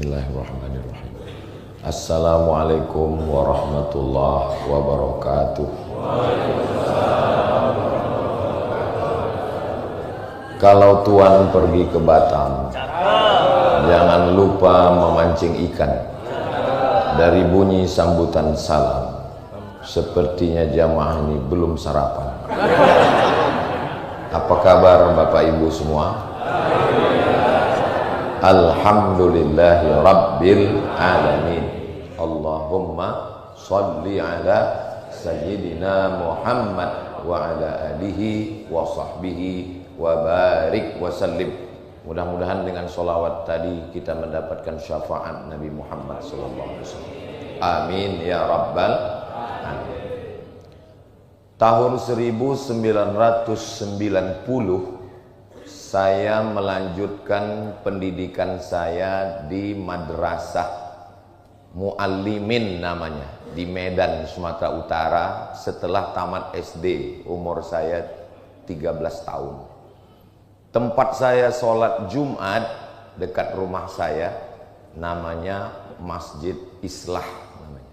Bismillahirrahmanirrahim. Assalamualaikum warahmatullahi wabarakatuh. Kalau tuan pergi ke Batam, jangan lupa memancing ikan. Dari bunyi sambutan salam, sepertinya jamaah ini belum sarapan. Apa kabar Bapak Ibu semua? Alhamdulillahi Rabbil Alamin. Allahumma salli ala Sayyidina Muhammad wa ala alihi wa sahbihi wa barik wa sallim. Mudah-mudahan dengan sholawat tadi kita mendapatkan syafaat Nabi Muhammad SAW. Amin ya Rabbal Alamin. Tahun 1990 saya melanjutkan pendidikan saya di Madrasah Muallimin namanya, di Medan, Sumatera Utara. Setelah tamat SD, umur saya 13 tahun. Tempat saya sholat Jumat dekat rumah saya, namanya Masjid Islah namanya.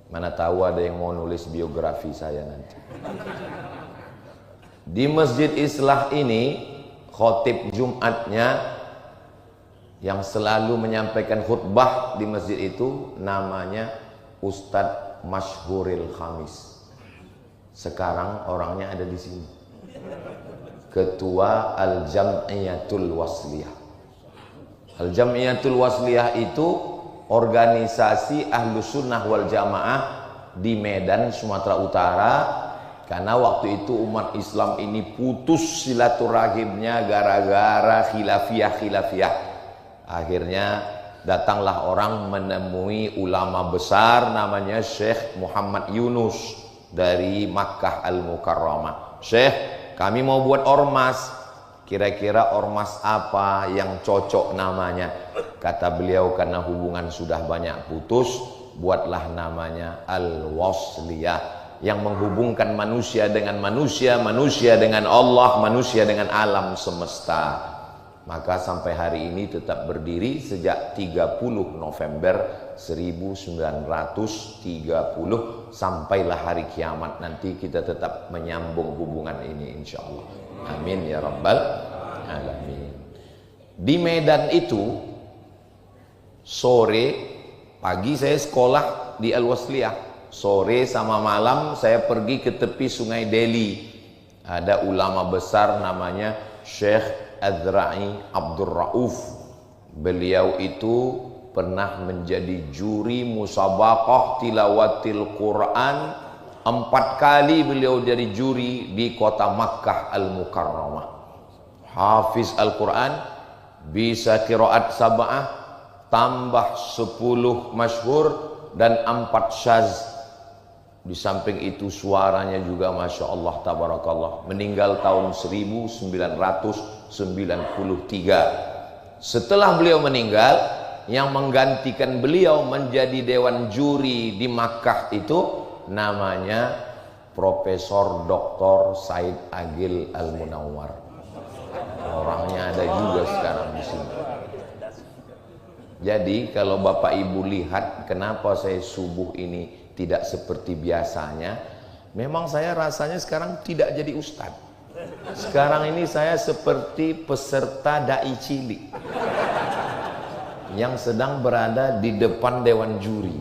Mana tahu ada yang mau nulis biografi saya nanti. Di Masjid Islah ini, khotib Jumatnya yang selalu menyampaikan khutbah di masjid itu namanya Ustadz Masyhuril Khamis. Sekarang orangnya ada di sini. Ketua Al-Jam'iyatul Wasliyah. Al-Jam'iyatul Wasliyah itu organisasi Ahlus Sunnah wal Jamaah di Medan, Sumatera Utara. Karena waktu itu umat Islam ini putus silaturahimnya gara-gara khilafiyah. Akhirnya datanglah orang menemui ulama besar namanya Syekh Muhammad Yunus dari Makkah Al-Mukarramah. Syekh, kami mau buat ormas. Kira-kira ormas apa yang cocok namanya? Kata beliau, karena hubungan sudah banyak putus, buatlah namanya Al-Wasliyah, yang menghubungkan manusia dengan manusia, manusia dengan Allah, manusia dengan alam semesta. Maka sampai hari ini tetap berdiri sejak 30 November 1930 sampailah hari kiamat nanti kita tetap menyambung hubungan ini insya Allah. Amin ya Rabbal Alamin. Di Medan itu sore, pagi saya sekolah di Al-Wasliyah. Sore sama malam saya pergi ke tepi sungai Delhi. Ada ulama besar namanya Syekh Azra'i Abdul Rauf. Beliau itu pernah menjadi juri musabaqah tilawatil Quran. 4 kali beliau jadi juri di kota Makkah Al-Mukarramah. Hafiz Al-Quran, bisa qiraat sab'ah, tambah 10 masyhur dan 4 syaz. Di samping itu suaranya juga Masya Allah Tabarakallah. Meninggal tahun 1993. Setelah beliau meninggal, yang menggantikan beliau menjadi dewan juri di Makkah itu namanya Profesor Dr. Said Agil Al-Munawwar. Orangnya ada juga sekarang di sini. Jadi kalau Bapak Ibu lihat kenapa saya subuh ini tidak seperti biasanya, memang saya rasanya sekarang tidak jadi ustadz. Sekarang ini saya seperti peserta dai cilik yang sedang berada di depan dewan juri,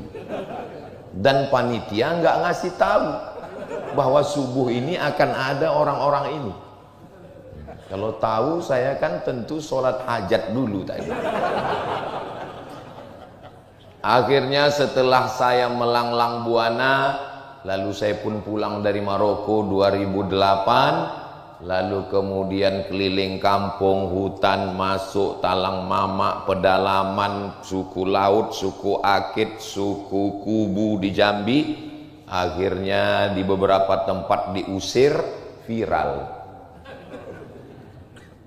dan panitia nggak ngasih tahu bahwa subuh ini akan ada orang-orang ini. Kalau tahu saya kan tentu sholat hajat dulu tadi. Akhirnya setelah saya melanglang buana, lalu saya pun pulang dari Maroko 2008, lalu kemudian keliling kampung, hutan, masuk Talang Mamak, pedalaman, suku Laut, suku Akit, suku Kubu di Jambi. Akhirnya di beberapa tempat diusir, viral.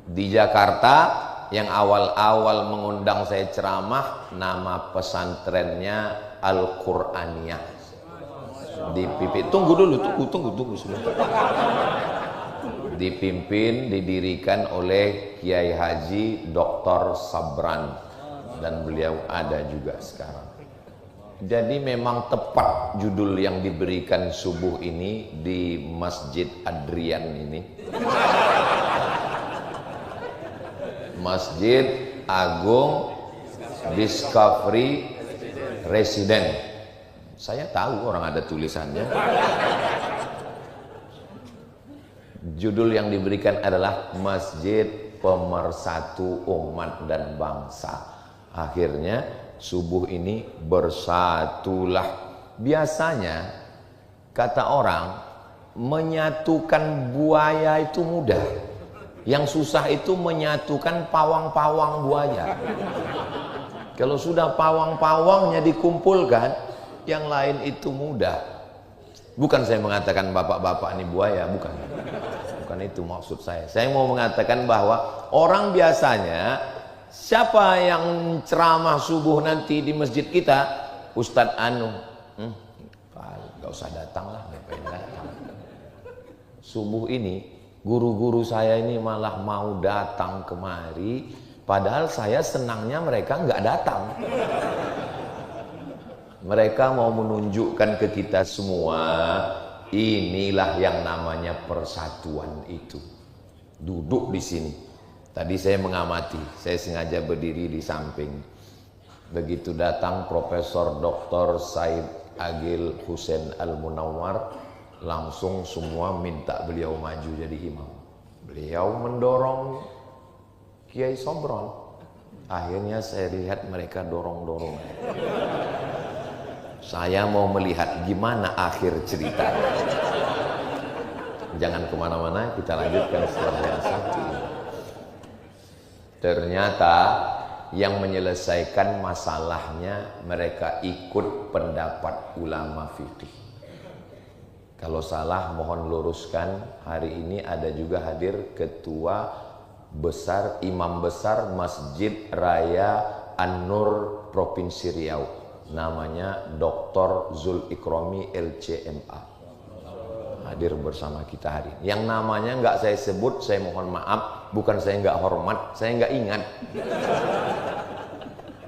Di Jakarta yang awal-awal mengundang saya ceramah, nama pesantrennya Al-Qur'aniyah. Tunggu sebentar. dipimpin, didirikan oleh Kiai Haji Dr. Sabran. dan beliau ada juga sekarang. Jadi memang tepat judul yang diberikan subuh ini di Masjid Adrian ini. Masjid Agung Discovery Resident. Saya tahu orang ada tulisannya. Judul yang diberikan adalah Masjid Pemersatu Umat dan Bangsa. Akhirnya subuh ini bersatulah. Biasanya kata orang menyatukan buaya itu mudah. Yang susah itu menyatukan pawang-pawang buaya. Kalau sudah pawang-pawangnya dikumpulkan, yang lain itu mudah. Bukan saya mengatakan bapak-bapak ini buaya, bukan. Bukan itu maksud saya. Saya mau mengatakan bahwa orang biasanya, siapa yang ceramah subuh nanti di masjid kita, Ustadz Anu, gak usah datang lah, ngapain datang. Subuh ini guru-guru saya ini malah mau datang kemari, padahal saya senangnya mereka nggak datang. Mereka mau menunjukkan ke kita semua, inilah yang namanya persatuan itu. Duduk di sini. Tadi saya mengamati, saya sengaja berdiri di samping. Begitu datang Profesor Dr. Said Agil Hussein Al-Munawwar, langsung semua minta beliau maju jadi imam. Beliau mendorong Kiai Sobron. Akhirnya saya lihat mereka dorong-dorong. Saya mau melihat gimana akhir cerita. Jangan kemana-mana, kita lanjutkan setelah yang satu ini. Ternyata yang menyelesaikan masalahnya mereka ikut pendapat ulama fikih. Kalau salah mohon luruskan. Hari ini ada juga hadir ketua besar, imam besar Masjid Raya An-Nur Provinsi Riau, namanya Dr. Zul Ikrami LCMA, hadir bersama kita hari ini. Yang namanya nggak saya sebut, saya mohon maaf. Bukan saya nggak hormat, saya nggak ingat.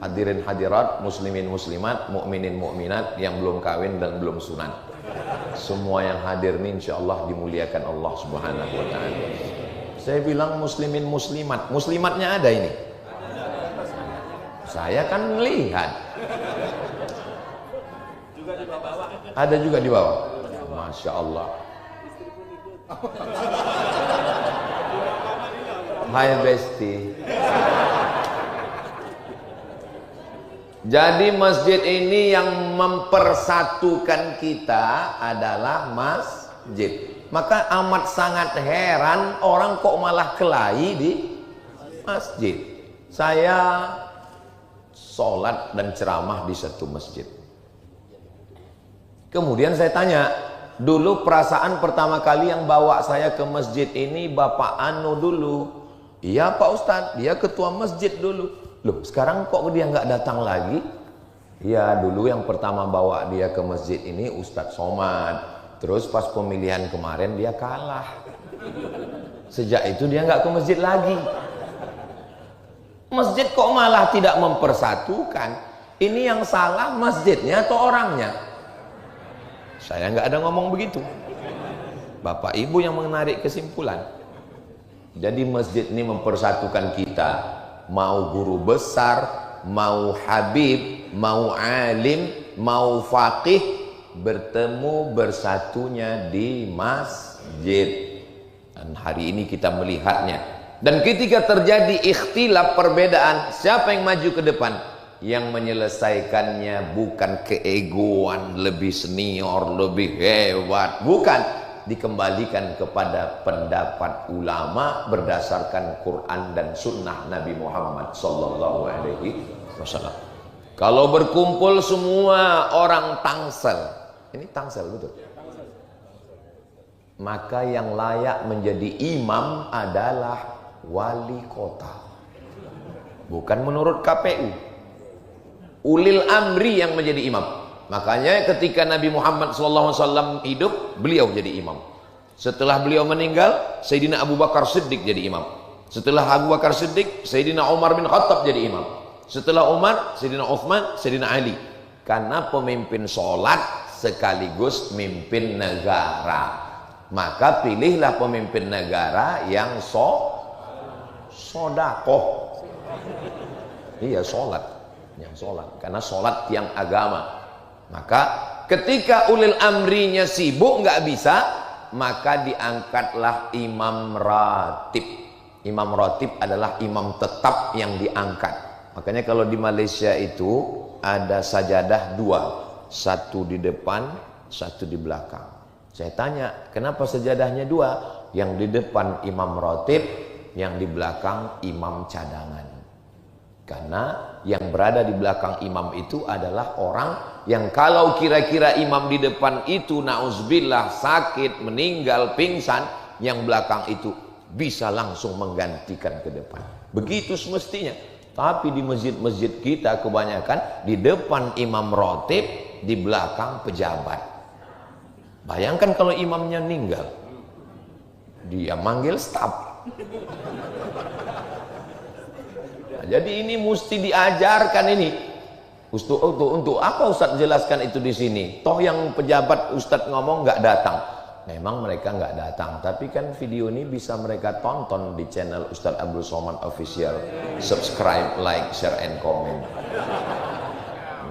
Hadirin hadirat, muslimin muslimat, mukminin mukminat yang belum kawin dan belum sunat, semua yang hadir ini insya Allah dimuliakan Allah Subhanahu wa ta'ala. Saya bilang muslimin muslimat, muslimatnya ada ini. Saya kan melihat. Ada juga di bawah. Masya Allah. Hai Besti. Jadi masjid ini yang mempersatukan kita adalah masjid. Maka amat sangat heran orang kok malah kelahi di masjid. Saya sholat dan ceramah di satu masjid. Kemudian saya tanya, dulu perasaan pertama kali yang bawa saya ke masjid ini Bapak Anu dulu. Iya Pak Ustadz, dia ketua masjid dulu. Loh sekarang kok dia nggak datang lagi? Iya dulu yang pertama bawa dia ke masjid ini Ustadz Somad. Terus pas pemilihan kemarin dia kalah. Sejak itu dia nggak ke masjid lagi. Masjid kok malah tidak mempersatukan? Ini yang salah masjidnya atau orangnya? Saya nggak ada ngomong begitu. Bapak Ibu yang menarik kesimpulan. Jadi masjid ini mempersatukan kita. Mau guru besar, mau habib, mau alim, mau faqih, bertemu bersatunya di masjid. Dan hari ini kita melihatnya. Dan ketika terjadi ikhtilaf perbedaan, siapa yang maju ke depan? Yang menyelesaikannya bukan keegoan, lebih senior, lebih hebat, bukan. Dikembalikan kepada pendapat ulama berdasarkan Quran dan Sunnah Nabi Muhammad Sallallahu Alaihi Wasallam. Kalau berkumpul semua orang Tangsel, ini Tangsel betul. Maka yang layak menjadi imam adalah wali kota, bukan menurut KPU. Ulil amri yang menjadi imam. Makanya ketika Nabi Muhammad SAW hidup, beliau jadi imam. Setelah beliau meninggal, Sayyidina Abu Bakar Siddiq jadi imam. Setelah Abu Bakar Siddiq, Sayyidina Umar bin Khattab jadi imam. Setelah Umar, Sayyidina Uthman, Sayyidina Ali. Karena pemimpin sholat sekaligus mimpin negara. Maka pilihlah pemimpin negara yang sodakoh. Iya, sholat. Yang sholat. Karena sholat yang agama. Maka ketika ulil amrinya sibuk nggak bisa, maka diangkatlah imam ratib. Imam ratib adalah imam tetap yang diangkat. Makanya kalau di Malaysia itu ada sajadah dua, satu di depan, satu di belakang. Saya tanya, kenapa sajadahnya dua? Yang di depan imam ratib, yang di belakang imam cadangan. Karena yang berada di belakang imam itu adalah orang yang kalau kira-kira imam di depan itu na'udzubillah sakit, meninggal, pingsan, yang belakang itu bisa langsung menggantikan ke depan. Begitu semestinya. Tapi di masjid-masjid kita kebanyakan di depan imam ratib, di belakang pejabat. Bayangkan kalau imamnya meninggal, dia manggil staf. Nah, jadi ini mesti diajarkan ini. Untuk apa Ustaz jelaskan itu di sini? Toh yang pejabat Ustaz ngomong nggak datang. Memang mereka nggak datang, tapi kan video ini bisa mereka tonton di channel Ustaz Abdul Somad Official. Subscribe, like, share, and comment.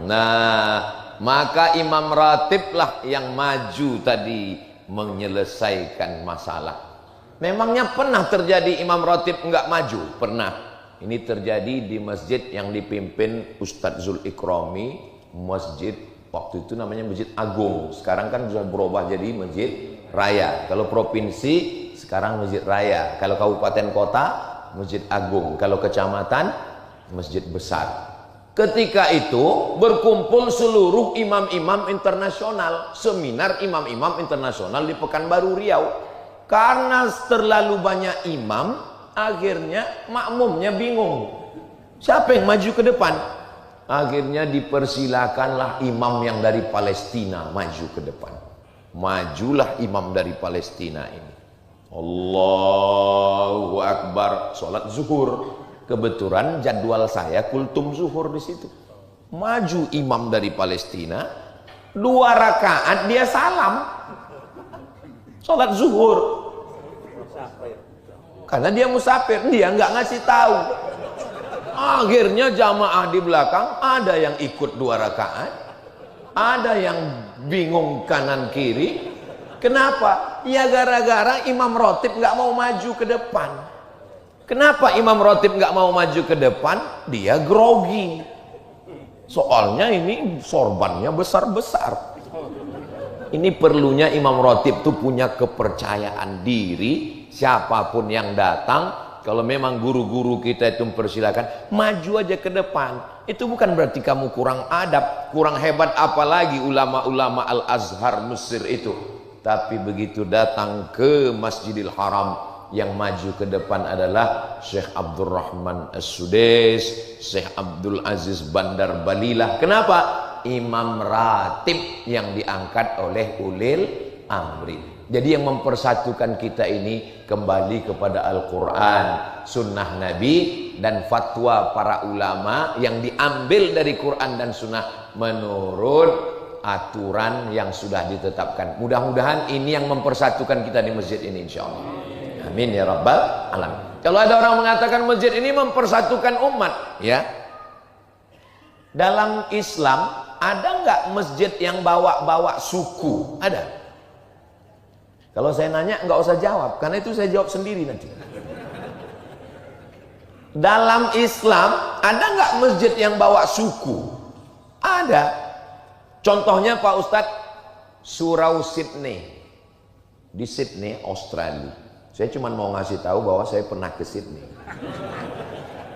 Nah, maka imam ratib lah yang maju tadi menyelesaikan masalah. Memangnya pernah terjadi imam ratib nggak maju? Pernah. Ini terjadi di masjid yang dipimpin Ustaz Zul Ikrami, masjid waktu itu namanya Masjid Agung. Sekarang kan sudah berubah jadi Masjid Raya. Kalau provinsi sekarang Masjid Raya. Kalau kabupaten kota Masjid Agung. Kalau kecamatan Masjid Besar. Ketika itu berkumpul seluruh imam-imam internasional, seminar imam-imam internasional di Pekanbaru Riau. Karena terlalu banyak imam, akhirnya makmumnya bingung. Siapa yang maju ke depan? Akhirnya dipersilakanlah imam yang dari Palestina maju ke depan. Majulah imam dari Palestina ini. Allahu Akbar, sholat zuhur. Kebetulan jadwal saya kultum zuhur di situ. Maju imam dari Palestina, 2 rakaat dia salam. Sholat zuhur. Karena dia musafir, dia nggak ngasih tahu. Akhirnya jamaah di belakang ada yang ikut 2 rakaat, ada yang bingung kanan kiri. Kenapa? Ya gara-gara imam ratib nggak mau maju ke depan. Kenapa imam ratib nggak mau maju ke depan? Dia grogi. Soalnya ini sorbannya besar-besar. Ini perlunya imam ratib tuh punya kepercayaan diri. Siapapun yang datang, kalau memang guru-guru kita itu mempersilakan, maju aja ke depan. Itu bukan berarti kamu kurang adab, kurang hebat, apalagi ulama-ulama Al-Azhar Mesir itu. Tapi begitu datang ke Masjidil Haram, yang maju ke depan adalah Syekh Abdurrahman As-Sudais, Syekh Abdul Aziz Bandar Balilah. Kenapa? Imam ratib yang diangkat oleh ulil amri. Jadi yang mempersatukan kita ini kembali kepada Al-Quran, sunnah Nabi, dan fatwa para ulama yang diambil dari Quran dan sunnah menurut aturan yang sudah ditetapkan. Mudah-mudahan ini yang mempersatukan kita di masjid ini, insya Allah. Amin ya rabbal alamin. Kalau ada orang mengatakan masjid ini mempersatukan umat, ya, dalam Islam ada nggak masjid yang bawa-bawa suku? Ada. Kalau saya nanya nggak usah jawab, karena itu saya jawab sendiri nanti. Dalam Islam ada nggak masjid yang bawa suku? Ada. Contohnya Pak Ustadz, Surau Sydney, di Sydney, Australia. Saya cuma mau ngasih tahu bahwa saya pernah ke Sydney.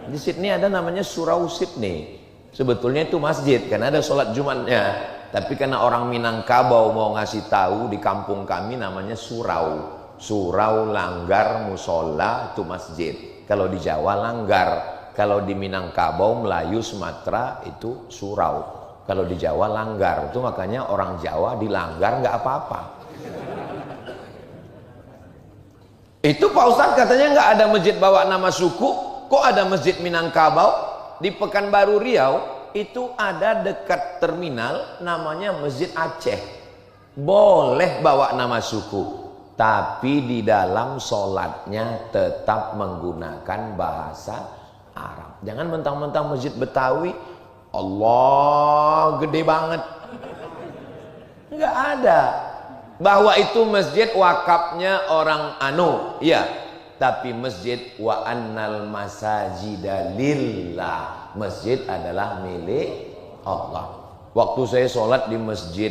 Di Sydney ada namanya Surau Sydney. Sebetulnya itu masjid, karena ada sholat Jumatnya. Tapi karena orang Minangkabau mau ngasih tahu, di kampung kami namanya surau. Surau, langgar, musola, itu masjid. Kalau di Jawa langgar, kalau di Minangkabau, Melayu, Sumatera itu surau. Kalau di Jawa langgar, itu makanya orang Jawa di langgar nggak apa-apa. Itu Pak Ustadz katanya nggak ada masjid bawa nama suku, kok ada masjid Minangkabau? di Pekanbaru Riau itu ada dekat terminal namanya Masjid Aceh. Boleh bawa nama suku, tapi di dalam sholatnya tetap menggunakan bahasa Arab. Jangan mentang-mentang Masjid Betawi, Allah gede banget. Enggak ada. Bahwa itu masjid wakafnya orang anu, iya. Tapi masjid wa annal masajida lillah. Masjid adalah milik Allah. Waktu saya sholat di masjid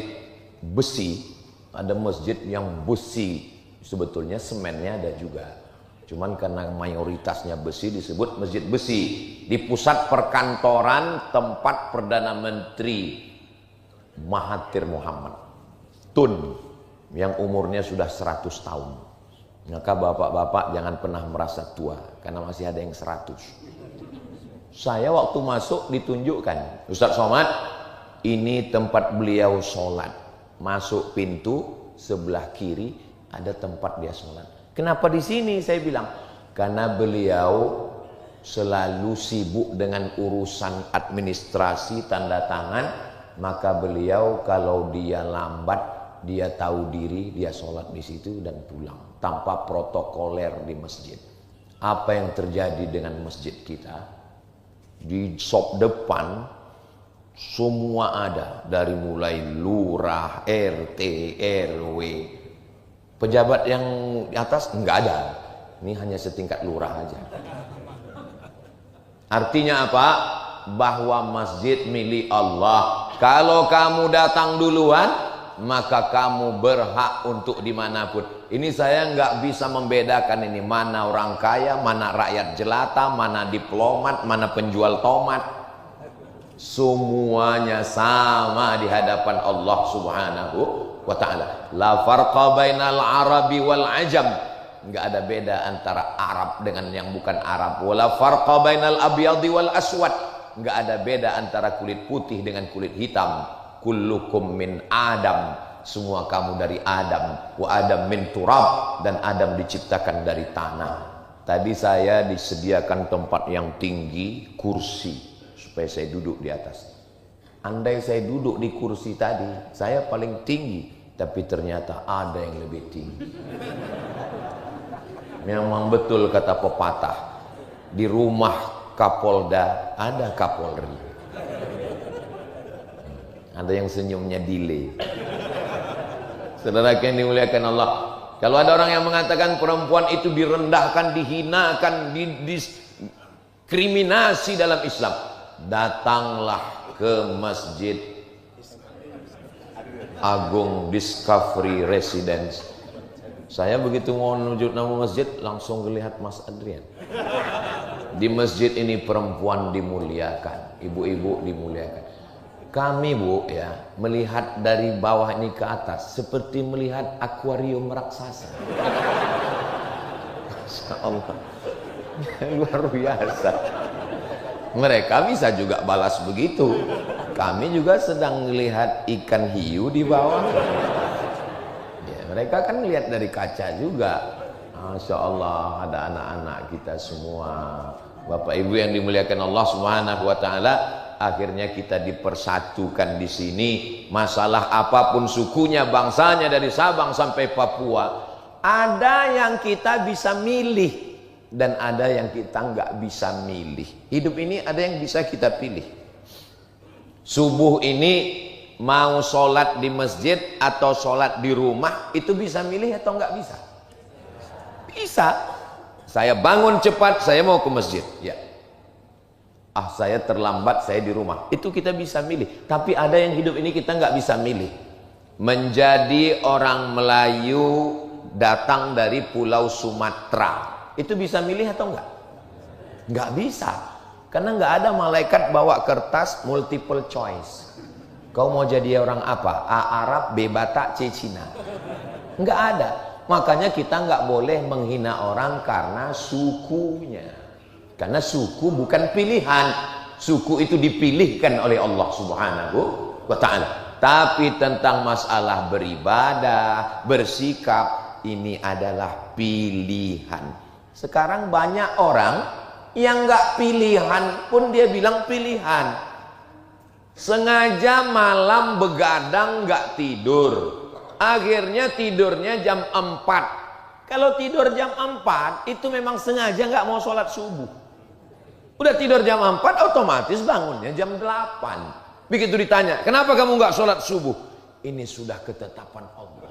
besi, ada masjid yang besi, sebetulnya semennya ada juga, cuman karena mayoritasnya besi disebut masjid besi. Di pusat perkantoran tempat Perdana Menteri Mahathir Muhammad Tun, yang umurnya sudah 100 tahun. Maka bapak-bapak jangan pernah merasa tua, karena masih ada yang 100. Saya waktu masuk ditunjukkan, Ustaz Somad, ini tempat beliau sholat. Masuk pintu sebelah kiri ada tempat dia sholat. Kenapa di sini? Saya bilang karena beliau selalu sibuk dengan urusan administrasi tanda tangan. Maka beliau kalau dia lambat, dia tahu diri, dia sholat di situ dan pulang tanpa protokoler di masjid. Apa yang terjadi dengan masjid kita? Di shop depan semua ada, dari mulai lurah, RT, RW, pejabat yang di atas enggak ada. Ini hanya setingkat lurah aja. Artinya apa? Bahwa masjid milik Allah. Kalau kamu datang duluan, maka kamu berhak untuk dimanapun. Ini saya nggak bisa membedakan ini mana orang kaya, mana rakyat jelata, mana diplomat, mana penjual tomat. Semuanya sama di hadapan Allah Subhanahu wa ta'ala. La farqa bainal arabi wal ajam. Enggak ada beda antara Arab dengan yang bukan Arab. Wala farqa bainal abyadi wal aswad. Enggak ada beda antara kulit putih dengan kulit hitam. Kullukum min Adam. Semua kamu dari Adam. Wa Adam min turab. Dan Adam diciptakan dari tanah. Tadi saya disediakan tempat yang tinggi, kursi, supaya saya duduk di atas. Andai saya duduk di kursi tadi, saya paling tinggi, tapi ternyata ada yang lebih tinggi. Memang betul kata pepatah, di rumah Kapolda ada Kapolri. Ada yang senyumnya delay. Saudara yang dimuliakan Allah, kalau ada orang yang mengatakan perempuan itu direndahkan, dihinakan, didiskriminasi dalam Islam, datanglah ke Masjid Agung Discovery Residence. Saya begitu mau menuju nama masjid langsung melihat Mas Adrian. Di masjid ini perempuan dimuliakan, ibu-ibu dimuliakan. Kami Bu ya melihat dari bawah ini ke atas seperti melihat akuarium raksasa. Masya Allah, luar biasa. Mereka bisa juga balas begitu. Kami juga sedang melihat ikan hiu di bawah. Ya, mereka kan lihat dari kaca juga. Masya Allah, ada anak-anak kita semua. Bapak Ibu yang dimuliakan Allah Subhanahu wa ta'ala, akhirnya kita dipersatukan di sini. Masalah apapun sukunya, bangsanya, dari Sabang sampai Papua, ada yang kita bisa milih dan ada yang kita nggak bisa milih. Hidup ini ada yang bisa kita pilih. Subuh ini mau sholat di masjid atau sholat di rumah, itu bisa milih atau nggak bisa? Bisa. Saya bangun cepat, saya mau ke masjid, ya. Saya terlambat, saya di rumah. Itu kita bisa milih. Tapi ada yang hidup ini kita nggak bisa milih. Menjadi orang Melayu datang dari Pulau Sumatera, itu bisa milih atau enggak? Enggak bisa. Karena enggak ada malaikat bawa kertas multiple choice. Kau mau jadi orang apa? A Arab, B Batak, C Cina. Enggak ada. Makanya kita enggak boleh menghina orang karena sukunya. Karena suku bukan pilihan. Suku itu dipilihkan oleh Allah Subhanahu wa ta'ala. Tapi tentang masalah beribadah, bersikap, ini adalah pilihan. Sekarang banyak orang Yang nggak pilihan pun dia bilang pilihan. Sengaja malam begadang nggak tidur, akhirnya tidurnya jam 4. Kalau tidur jam 4 itu memang sengaja nggak mau sholat subuh. Udah tidur jam 4 otomatis bangunnya jam 8. Begitu ditanya, kenapa kamu nggak sholat subuh? Ini sudah ketetapan Allah.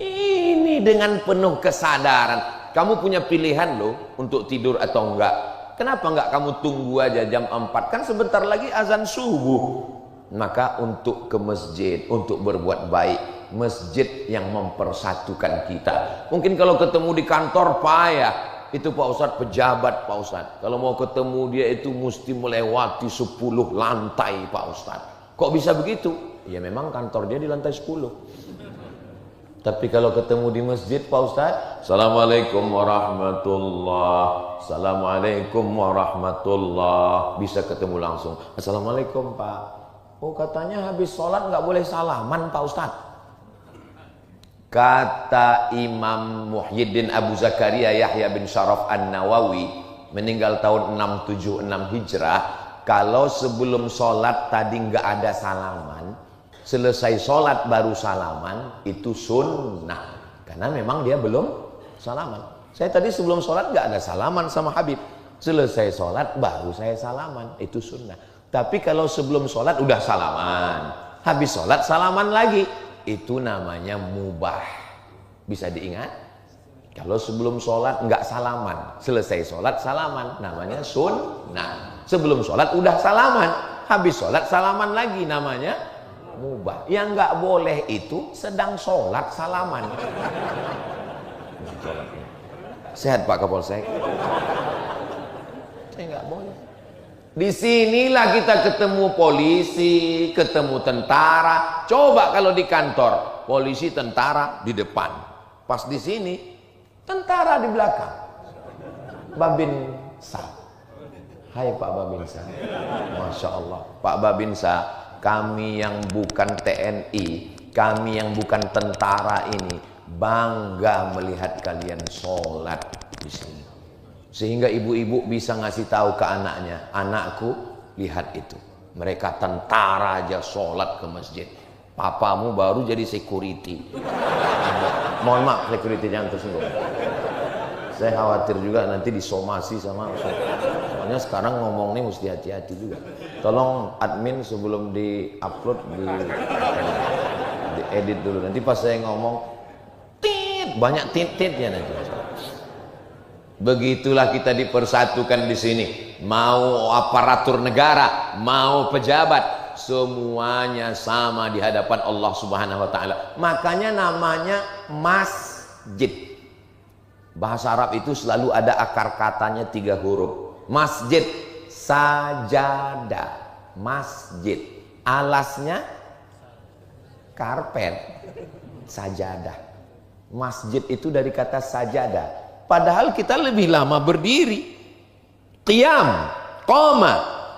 Ini dengan penuh kesadaran. Kamu punya pilihan loh untuk tidur atau enggak. Kenapa enggak kamu tunggu aja jam 4? Kan sebentar lagi azan subuh. Maka untuk ke masjid, untuk berbuat baik, masjid yang mempersatukan kita. Mungkin kalau ketemu di kantor payah, itu Pak Ustadz pejabat Pak Ustadz. Kalau mau ketemu dia itu mesti melewati 10 lantai Pak Ustadz. Kok bisa begitu? Ya memang kantor dia di lantai 10. Tapi kalau ketemu di masjid Pak Ustadz, Assalamualaikum warahmatullah, Assalamualaikum warahmatullah, bisa ketemu langsung. Assalamualaikum Pak. Oh katanya habis sholat nggak boleh salaman Pak Ustadz. Kata Imam Muhyiddin Abu Zakaria Yahya bin Syaraf An-Nawawi, meninggal tahun 676 Hijrah, kalau sebelum sholat tadi nggak ada salaman, selesai sholat baru salaman, itu sunnah. Karena memang dia belum salaman. Saya tadi sebelum sholat nggak ada salaman sama Habib. Selesai sholat baru saya salaman, itu sunnah. Tapi kalau sebelum sholat udah salaman, habis sholat salaman lagi, itu namanya mubah. Bisa diingat? Kalau sebelum sholat nggak salaman, selesai sholat salaman, namanya sunnah. Sebelum sholat udah salaman, habis sholat salaman lagi, namanya mubah. Yang nggak boleh itu sedang sholat salaman. Sehat Pak Kapolsek? Saya nggak boleh. Disinilah kita ketemu polisi, ketemu tentara. Coba kalau di kantor, polisi tentara di depan, pas di sini tentara di belakang. Babinsa, hai Pak Babinsa, Masya Allah Pak Babinsa, kami yang bukan TNI, kami yang bukan tentara ini bangga melihat kalian sholat di sini. Sehingga ibu-ibu bisa ngasih tahu ke anaknya, anakku lihat itu, mereka tentara aja sholat ke masjid. Papamu baru jadi security. Mohon maaf security, jangan tersinggung. Saya khawatir juga nanti disomasi sama Ustaz. Soalnya sekarang ngomong nih mesti hati-hati juga. Tolong admin sebelum di-upload di-edit dulu. Nanti pas saya ngomong tit, banyak tit-titnya nanti. Begitulah kita dipersatukan di sini. Mau aparatur negara, mau pejabat, semuanya sama di hadapan Allah Subhanahu wa taala. Makanya namanya masjid. Bahasa Arab itu selalu ada akar katanya 3 huruf. Masjid, sajadah. Masjid, alasnya karpet, sajadah. Masjid itu dari kata sajadah. Padahal kita lebih lama berdiri. Qiyam, qama,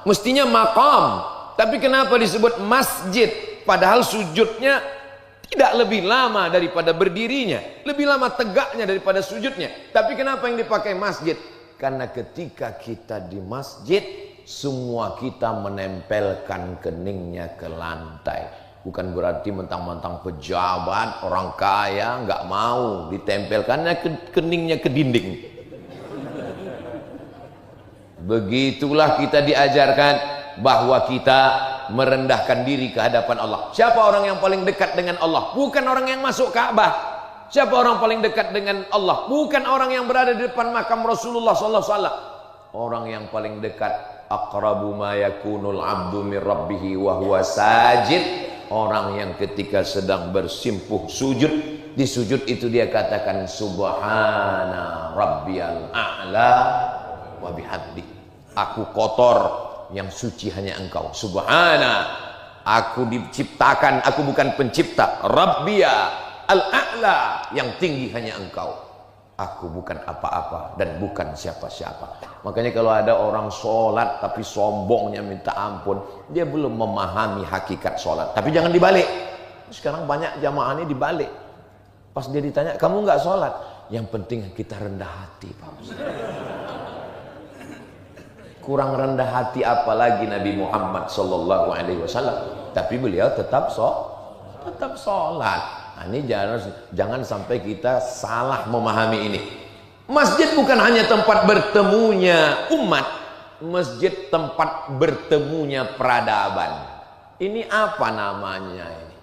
mestinya maqam. Tapi kenapa disebut masjid? Padahal sujudnya tidak lebih lama daripada berdirinya, lebih lama tegaknya daripada sujudnya. Tapi kenapa yang dipakai masjid? Karena ketika kita di masjid, semua kita menempelkan keningnya ke lantai. Bukan berarti mentang-mentang pejabat, orang kaya nggak mau ditempelkannya keningnya ke dinding. Begitulah kita diajarkan bahwa kita merendahkan diri ke hadapan Allah. Siapa orang yang paling dekat dengan Allah? Bukan orang yang masuk Ka'bah. Siapa orang paling dekat dengan Allah? Bukan orang yang berada di depan makam Rasulullah SAW. Orang yang paling dekat, aqrabu ma yakunul abdu min rabbih wa huwa sajid. Orang yang ketika sedang bersimpuh sujud, di sujud itu dia katakan subhana rabbiyal a'la wa bihamdi. Aku kotor, yang suci hanya engkau. Subhana, aku diciptakan, aku bukan pencipta. Rabbiya al-a'la, yang tinggi hanya engkau. Aku bukan apa-apa dan bukan siapa-siapa. Makanya kalau ada orang sholat tapi sombongnya minta ampun, dia belum memahami hakikat sholat. Tapi jangan dibalik. Sekarang banyak jamaah ini dibalik. Pas dia ditanya, kamu nggak sholat? Yang penting kita rendah hati, Pak Ustaz. Kurang rendah hati apalagi Nabi Muhammad sallallahu alaihi wasallam, tapi beliau tetap sholat. Nah, ini jangan sampai kita salah memahami ini. Masjid bukan hanya tempat bertemunya umat, masjid tempat bertemunya peradaban. Ini apa namanya ini?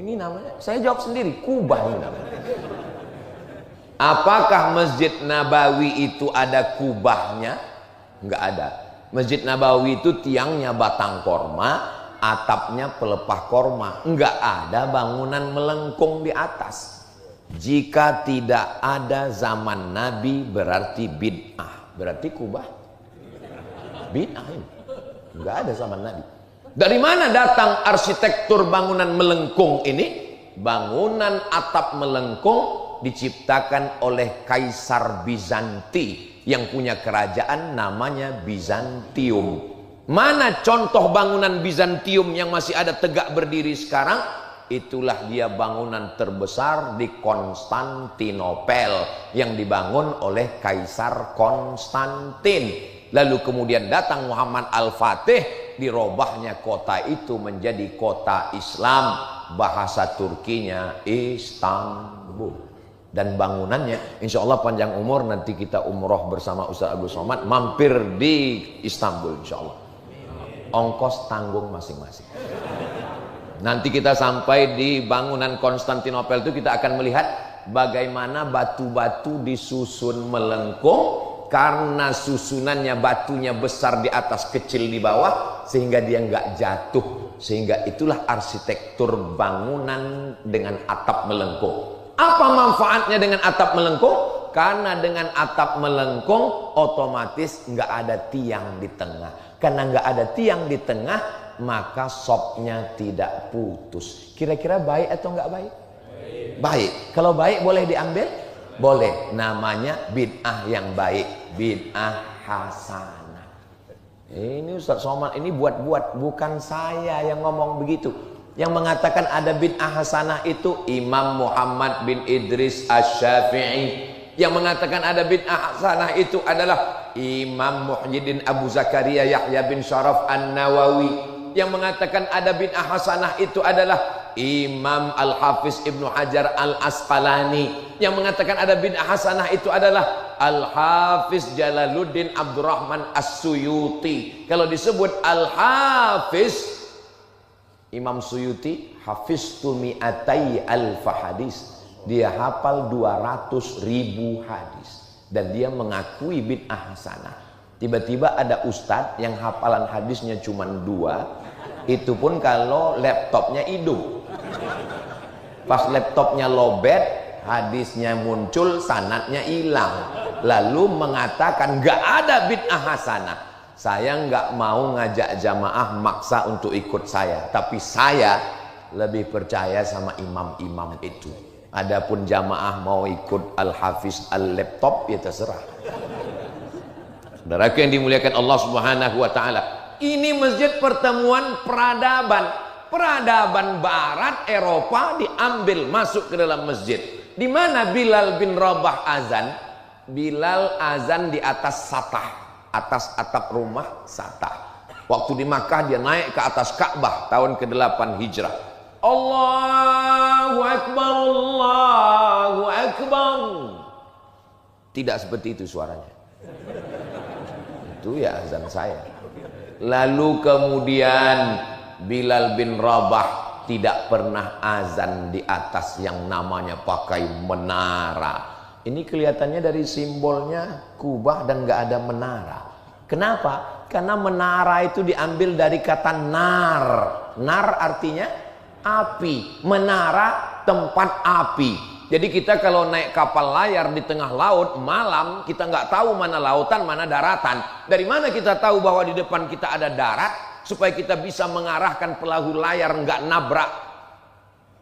Ini namanya, saya jawab sendiri, Kubah ini namanya. Apakah Masjid Nabawi itu ada kubahnya? Enggak ada. Masjid Nabawi itu tiangnya batang korma, atapnya pelepah korma. Enggak ada bangunan melengkung di atas. Jika tidak ada zaman Nabi berarti bid'ah. Berarti kubah bid'ah ini. Enggak ada zaman Nabi. Dari mana datang arsitektur bangunan melengkung ini? Bangunan atap melengkung diciptakan oleh Kaisar Bizanti yang punya kerajaan namanya Bizantium. Mana contoh bangunan Bizantium yang masih ada tegak berdiri sekarang? Itulah dia bangunan terbesar di Konstantinopel yang dibangun oleh Kaisar Konstantin. Lalu kemudian datang Muhammad Al-Fatih, dirobahnya kota itu menjadi kota Islam, bahasa Turkinya Istanbul. Dan bangunannya insya Allah panjang umur, nanti kita umroh bersama Ustaz Abdul Somad, mampir di Istanbul insya Allah, ongkos tanggung masing-masing. Nanti kita sampai di bangunan Konstantinopel itu, kita akan melihat bagaimana batu-batu disusun melengkung, karena susunannya batunya besar di atas kecil di bawah sehingga dia nggak jatuh, sehingga itulah arsitektur bangunan dengan atap melengkung. Apa manfaatnya dengan atap melengkung? Karena dengan atap melengkung otomatis nggak ada tiang di tengah. Karena nggak ada tiang di tengah, maka sopnya tidak putus. Kira-kira baik atau nggak baik? Baik. Kalau baik boleh diambil? Boleh. Namanya bid'ah yang baik, bid'ah hasanah. Ini Ustaz Somad ini buat-buat, bukan saya yang ngomong begitu. Yang mengatakan ada bid'ah hasanah itu Imam Muhammad bin Idris Asy-Syafi'i. Yang mengatakan ada bid'ah hasanah itu adalah Imam Muhyiddin Abu Zakaria Yahya bin Syaraf An-Nawawi. Yang mengatakan ada bid'ah hasanah itu adalah Imam Al-Hafiz Ibnu Hajar Al-Asqalani. Yang mengatakan ada bid'ah hasanah itu adalah Al-Hafiz Jalaluddin Abdurrahman As-Suyuti. Kalau disebut Al-Hafiz Imam Suyuti, hafiztu mi'atai alfa hadis, dia hafal 200.000 hadis, dan dia mengakui bid'ah hasanah. Tiba-tiba ada ustadz yang hafalan hadisnya cuma 2, itu pun kalau laptopnya hidup. Pas laptopnya lobet, hadisnya muncul, sanadnya hilang, lalu mengatakan gak ada bid'ah hasanah. Saya nggak mau ngajak jamaah maksa untuk ikut saya, tapi saya lebih percaya sama imam-imam itu. Adapun jamaah mau ikut Al-Hafiz Al-Laptop, ya terserah. Saudaraku yang dimuliakan Allah Subhanahu wa taala, ini masjid pertemuan peradaban. Peradaban barat Eropa diambil masuk ke dalam masjid. Di mana Bilal bin Rabah azan? Bilal azan di atas satah, atas atap rumah satah. Waktu di Makkah dia naik ke atas Ka'bah tahun ke-8 Hijrah. Allahu Akbar, Allahu Akbar. Tidak seperti itu suaranya. Itu ya azan saya. Lalu kemudian Bilal bin Rabah tidak pernah azan di atas yang namanya pakai menara. Ini kelihatannya dari simbolnya kubah dan nggak ada menara. Kenapa? Karena menara itu diambil dari kata nar. Nar artinya api. Menara tempat api. Jadi kita kalau naik kapal layar di tengah laut malam, kita nggak tahu mana lautan, mana daratan. Dari mana kita tahu bahwa di depan kita ada darat? Supaya kita bisa mengarahkan perahu layar nggak nabrak.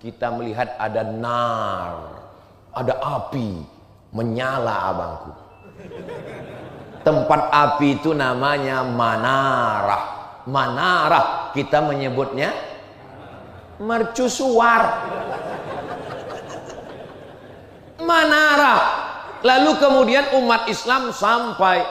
Kita melihat ada nar, ada api menyala abangku. Tempat api itu namanya manarah. Manarah kita menyebutnya mercusuar. menara. Lalu kemudian umat Islam sampai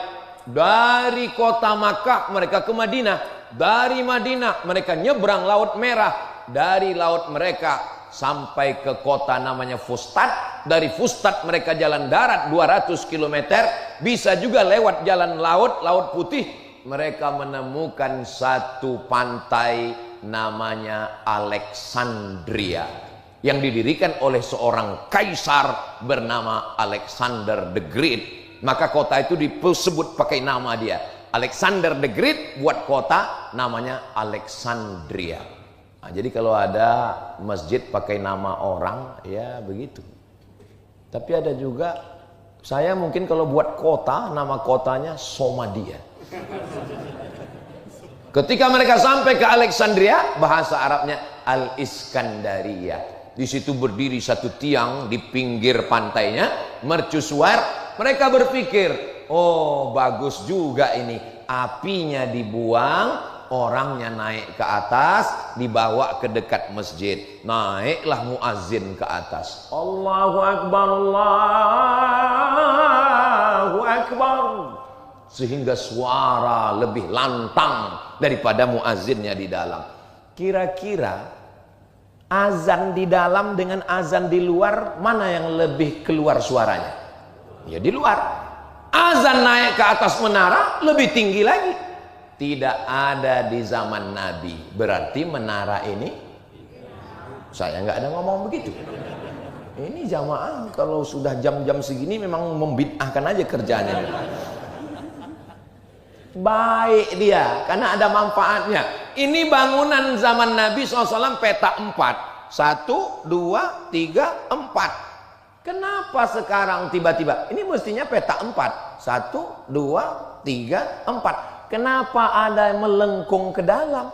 dari kota Makkah mereka ke Madinah, dari Madinah mereka nyebrang Laut Merah, dari laut mereka sampai ke kota namanya Fustat, dari Fustat mereka jalan darat 200 km, bisa juga lewat jalan laut, Laut Putih, mereka menemukan satu pantai namanya Alexandria yang didirikan oleh seorang kaisar bernama Alexander the Great. Maka kota itu disebut pakai nama dia, Alexander the Great buat kota namanya Alexandria. Nah, jadi kalau ada masjid pakai nama orang, ya begitu. Tapi ada juga, saya mungkin kalau buat kota, nama kotanya Somadia. Ketika mereka sampai ke Alexandria, bahasa Arabnya Al-Iskandaria. Di situ berdiri satu tiang di pinggir pantainya, mercusuar. Mereka berpikir, oh bagus juga ini, apinya dibuang, orangnya naik ke atas, dibawa ke dekat masjid. Naiklah muazzin ke atas. Allahu Akbar, Allahu Akbar. Sehingga suara lebih lantang daripada muazzinnya di dalam. Kira-kira azan di dalam dengan azan di luar, mana yang lebih keluar suaranya? Ya di luar. Azan naik ke atas menara lebih tinggi lagi. Tidak ada di zaman Nabi. Berarti menara ini, saya nggak ada ngomong begitu. Ini jamaah kalau sudah jam-jam segini memang membid'ahkan aja kerjanya. Baik dia, karena ada manfaatnya. Ini bangunan zaman Nabi SAW petak 4. 1, 2, 3, 4. Kenapa sekarang tiba-tiba? Ini mestinya petak 4. 1, 2, 3, 4. Kenapa ada melengkung ke dalam?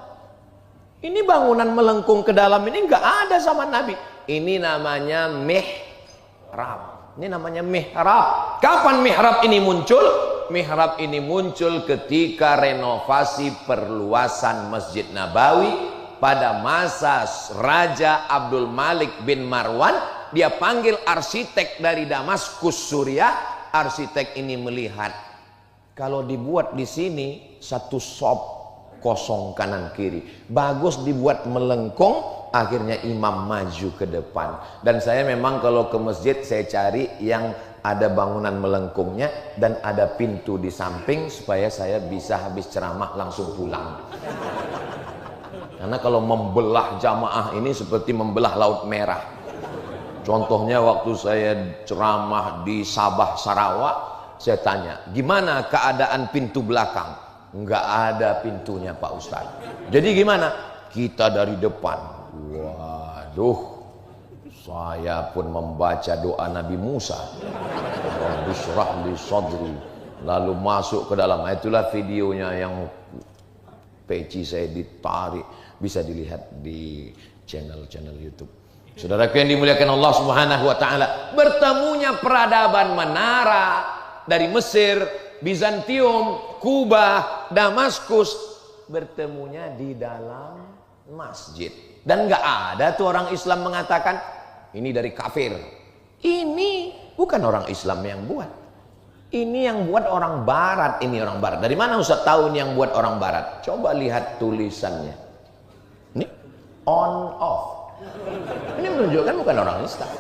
Ini bangunan melengkung ke dalam ini nggak ada zaman Nabi. Ini namanya mihrab. Ini namanya mihrab. Kapan mihrab ini muncul? Mihrab ini muncul ketika renovasi perluasan Masjid Nabawi pada masa Raja Abdul Malik bin Marwan. Dia panggil arsitek dari Damaskus, Suriah. Arsitek ini melihat, kalau dibuat di sini satu sop kosong kanan kiri, bagus dibuat melengkung. Akhirnya imam maju ke depan. Dan saya memang kalau ke masjid saya cari yang ada bangunan melengkungnya dan ada pintu di samping supaya saya bisa habis ceramah langsung pulang. Karena kalau membelah jamaah ini seperti membelah Laut Merah. Contohnya waktu saya ceramah di Sabah, Sarawak, saya tanya, gimana keadaan pintu belakang? Enggak ada pintunya Pak Ustadz. Jadi gimana? Kita dari depan. Waduh, saya pun membaca doa Nabi Musa, Rabbi shrah li sadri, lalu masuk ke dalam. Itulah videonya yang peci saya ditarik, bisa dilihat di channel-channel YouTube. Saudaraku yang dimuliakan Allah Subhanahu wa taala, bertemunya peradaban menara dari Mesir, Bizantium, Kuba, Damaskus, bertemunya di dalam masjid. Dan nggak ada tuh orang Islam mengatakan ini dari kafir. Ini bukan orang Islam yang buat. Ini yang buat orang Barat. Ini orang Barat. Dari mana Ustaz tahu ini yang buat orang Barat? Coba lihat tulisannya. Ini on off. Ini menunjukkan bukan orang Islam.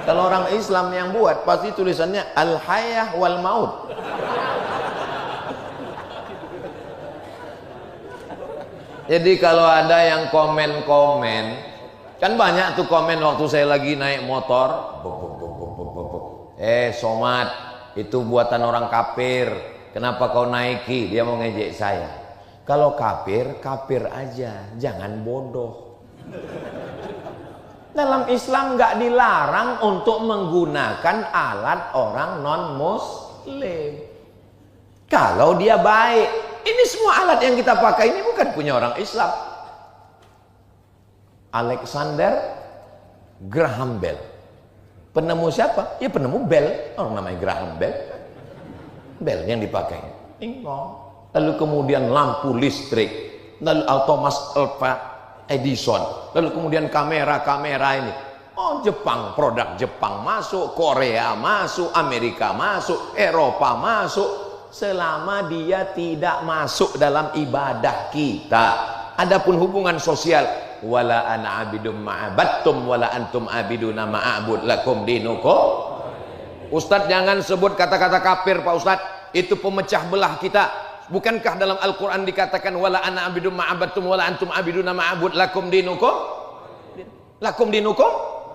Kalau orang Islam yang buat pasti tulisannya al hayah wal maut. Jadi kalau ada yang komen-komen, kan banyak tuh komen waktu saya lagi naik motor. Somat, itu buatan orang kafir. Kenapa kau naiki? Dia mau ngejek saya. Kalau kafir, kafir aja, jangan bodoh. Dalam Islam nggak dilarang untuk menggunakan alat orang non-muslim. Kalau dia baik. Ini semua alat yang kita pakai ini bukan punya orang Islam. Alexander Graham Bell. Penemu siapa? Ya penemu bel. Orang namanya Graham Bell. Bel yang dipakai. Lalu kemudian lampu listrik. Lalu Thomas Alva Edison. Lalu kemudian kamera-kamera ini. Oh, Jepang, produk Jepang masuk, Korea masuk, Amerika masuk, Eropa masuk, selama dia tidak masuk dalam ibadah kita. Adapun hubungan sosial, wala ana abidum ma'abattum wala antum abiduna ma'abud lakum dinukum. Ustadz jangan sebut kata-kata kafir Pak Ustadz, itu pemecah belah kita. Bukankah dalam Al-Quran dikatakan wala ana abidum ma'abattum wala antum abiduna ma'abud lakum dinukum? Lakum dinukum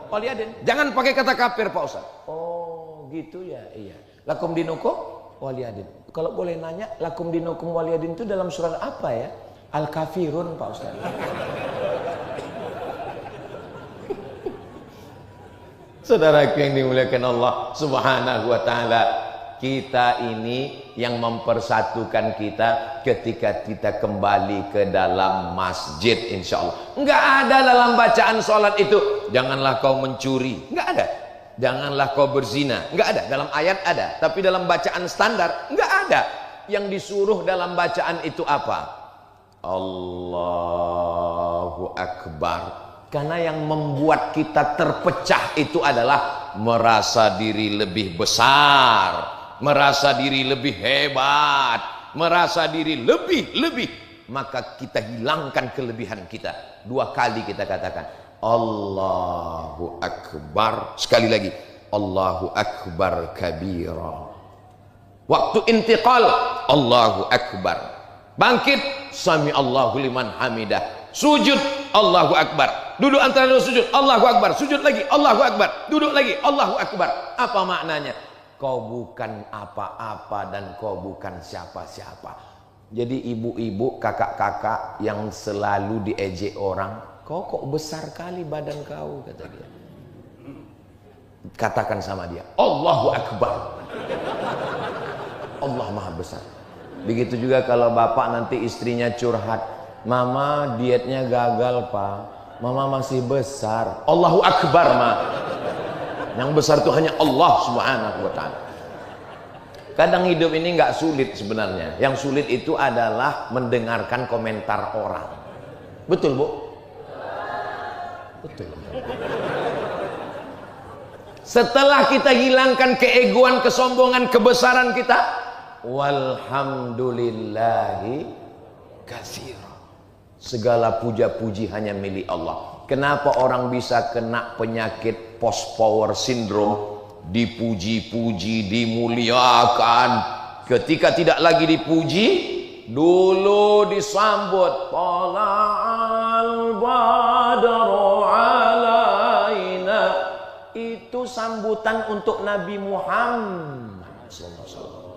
waliyadin. Jangan pakai kata kafir Pak Ustaz. Oh gitu ya, iya. Lakum dinukum waliyadin. Kalau boleh nanya, lakum dinukum waliyadin itu dalam surat apa ya? Al-Kafirun Pak Ustaz. Saudaraku yang dimuliakan Allah Subhanahu wa taala, kita ini yang mempersatukan kita ketika kita kembali ke dalam masjid, insya Allah. Enggak ada dalam bacaan sholat itu janganlah kau mencuri, enggak ada. Janganlah kau berzina, enggak ada. Dalam ayat ada, tapi dalam bacaan standar enggak ada. Yang disuruh dalam bacaan itu apa? Allahu Akbar. Karena yang membuat kita terpecah itu adalah merasa diri lebih besar, merasa diri lebih hebat, merasa diri lebih. Maka kita hilangkan kelebihan kita. 2 kali kita katakan Allahu Akbar. Sekali lagi Allahu Akbar kabira. Waktu intiqal Allahu Akbar. Bangkit sami Allahu liman hamidah. Sujud Allahu Akbar. Duduk antara dua sujud Allahu Akbar. Sujud lagi Allahu Akbar. Duduk lagi Allahu Akbar. Apa maknanya? Kau bukan apa-apa dan kau bukan siapa-siapa. Jadi ibu-ibu, kakak-kakak yang selalu diejek orang, kau kok besar kali badan kau, kata dia. Katakan sama dia Allahu Akbar. Allah Maha Besar. Begitu juga kalau bapak nanti istrinya curhat, mama dietnya gagal pak, mama masih besar. Allahu Akbar ma. Yang besar itu hanya Allah Subhanahu wa ta'ala. Kadang hidup ini nggak sulit sebenarnya. Yang sulit itu adalah mendengarkan komentar orang. Betul bu? Betul. Setelah kita hilangkan keegoan, kesombongan, kebesaran kita, walhamdulillahi katsira. Segala puja-puji hanya milik Allah. Kenapa orang bisa kena penyakit post power syndrome? Dipuji-puji, dimuliakan. Ketika tidak lagi dipuji, dulu disambut tala'al badru alaina. Itu sambutan untuk Nabi Muhammad SAW.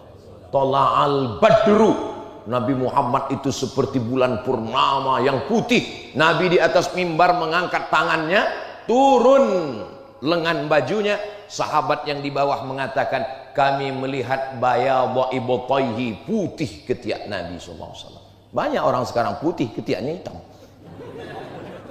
Tala'al badru, Nabi Muhammad itu seperti bulan purnama yang putih. Nabi di atas mimbar mengangkat tangannya, turun lengan bajunya. Sahabat yang di bawah mengatakan, kami melihat bayadha ibtayhi, putih ketiak Nabi SAW. Banyak orang sekarang putih ketiaknya hitam.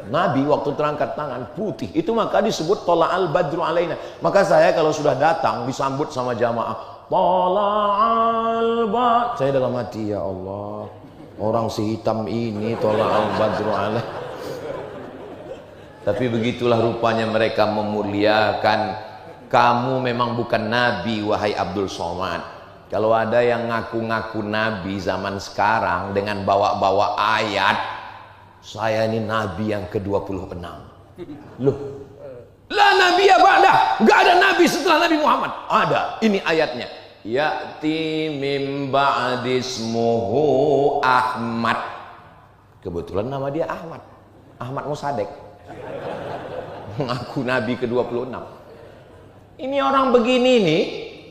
Nabi waktu terangkat tangan putih, itu maka disebut tala'al badru alaina. Maka saya kalau sudah datang disambut sama jamaah, tala'al badru, saya dalam hati, ya Allah, orang si hitam ini tala'al badru alaina. Tapi begitulah rupanya mereka memuliakan. Kamu memang bukan Nabi, wahai Abdul Somad. Kalau ada yang ngaku-ngaku Nabi zaman sekarang dengan bawa-bawa ayat, saya ini Nabi yang ke-26. Loh, la Nabi ya ba'dah, gak ada Nabi setelah Nabi Muhammad. Ada, ini ayatnya. Ya'ti mim ba'dismuhu Ahmad. Kebetulan nama dia Ahmad, Ahmad Musadek. Ngaku Nabi ke-26. Ini orang begini nih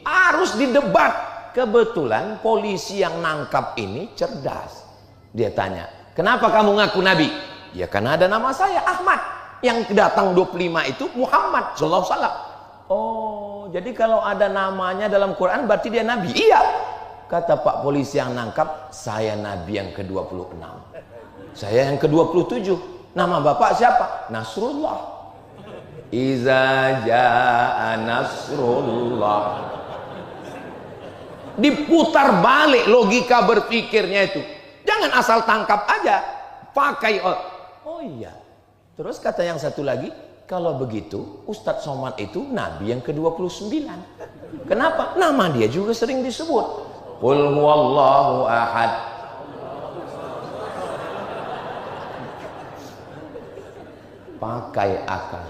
harus didebat. Kebetulan polisi yang nangkap ini cerdas. Dia tanya, kenapa kamu ngaku Nabi? Ya karena ada nama saya Ahmad. Yang datang 25 itu Muhammad sallallahu alaihi wasallam. Oh, jadi kalau ada namanya dalam Quran berarti dia Nabi. Iya. Kata Pak polisi yang nangkap, saya Nabi yang ke-26. Saya yang ke-27. Nama Bapak siapa? Nasrullah. Iza jaa nasrullah. Diputar balik logika berpikirnya itu. Jangan asal tangkap aja. Pakai. Oh iya. Terus kata yang satu lagi, Kalau begitu, Ustadz Somad itu Nabi yang ke-29. Kenapa? Nama dia juga sering disebut. Qul huwallahu ahad. Pakai akal.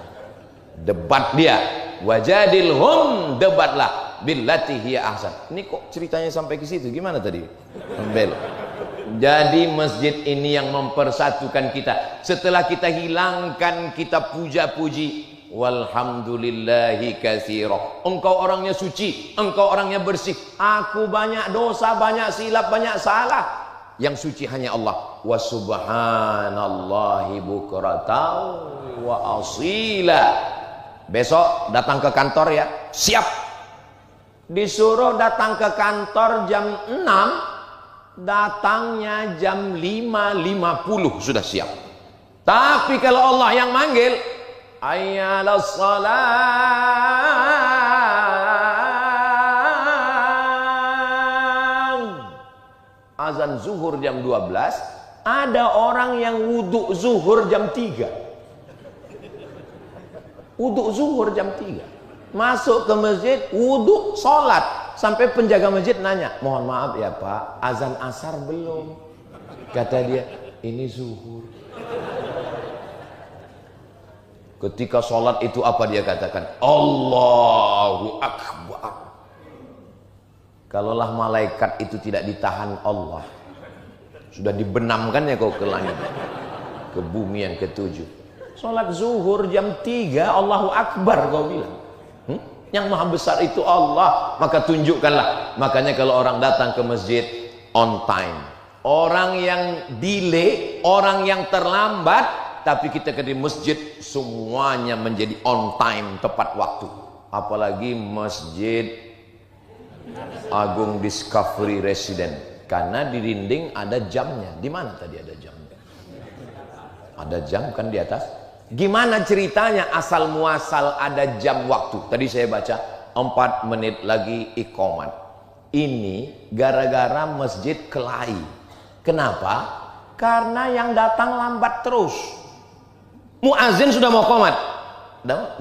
Debat dia. Wajadilhum, debatlah. Billati hiya ahsan. Ini kok ceritanya sampai ke situ? Gimana tadi? Membel. Jadi masjid ini yang mempersatukan kita. Setelah kita hilangkan, kita puja-puji, walhamdulillahi katsira. Engkau orangnya suci, engkau orangnya bersih. Aku banyak dosa, banyak silap, banyak salah. Yang suci hanya Allah. Wa subhanallahi bukratan wa asila. Besok datang ke kantor ya. Siap. Disuruh datang ke kantor jam 6. Datangnya jam 5.50 sudah siap. Tapi kalau Allah yang manggil, ayyalas salam, azan zuhur jam 12, ada orang yang wudhu zuhur jam 3. Wudhu zuhur jam 3. Masuk ke masjid, wudhu, sholat. Sampai penjaga masjid nanya, mohon maaf ya Pak, azan asar belum? Kata dia, ini zuhur. Ketika sholat itu apa dia katakan? Allahu Akbar. Kalaulah malaikat itu tidak ditahan Allah, sudah dibenamkan ya kau ke langit, ke bumi yang ke-7. Sholat zuhur jam 3, Allahu Akbar kau bilang. Yang maha besar itu Allah, maka tunjukkanlah. Makanya kalau orang datang ke masjid on time, orang yang delay, orang yang terlambat, tapi kita ke masjid semuanya menjadi on time, tepat waktu. Apalagi Masjid Agung Discovery Resident, karena di dinding ada jamnya. Di mana tadi ada jamnya? Ada jam kan di atas. Gimana ceritanya asal muasal ada jam waktu? Tadi saya baca 4 menit lagi iqamat. Ini gara-gara masjid kelahi. Kenapa? Karena yang datang lambat terus. Muazin sudah mau qomat.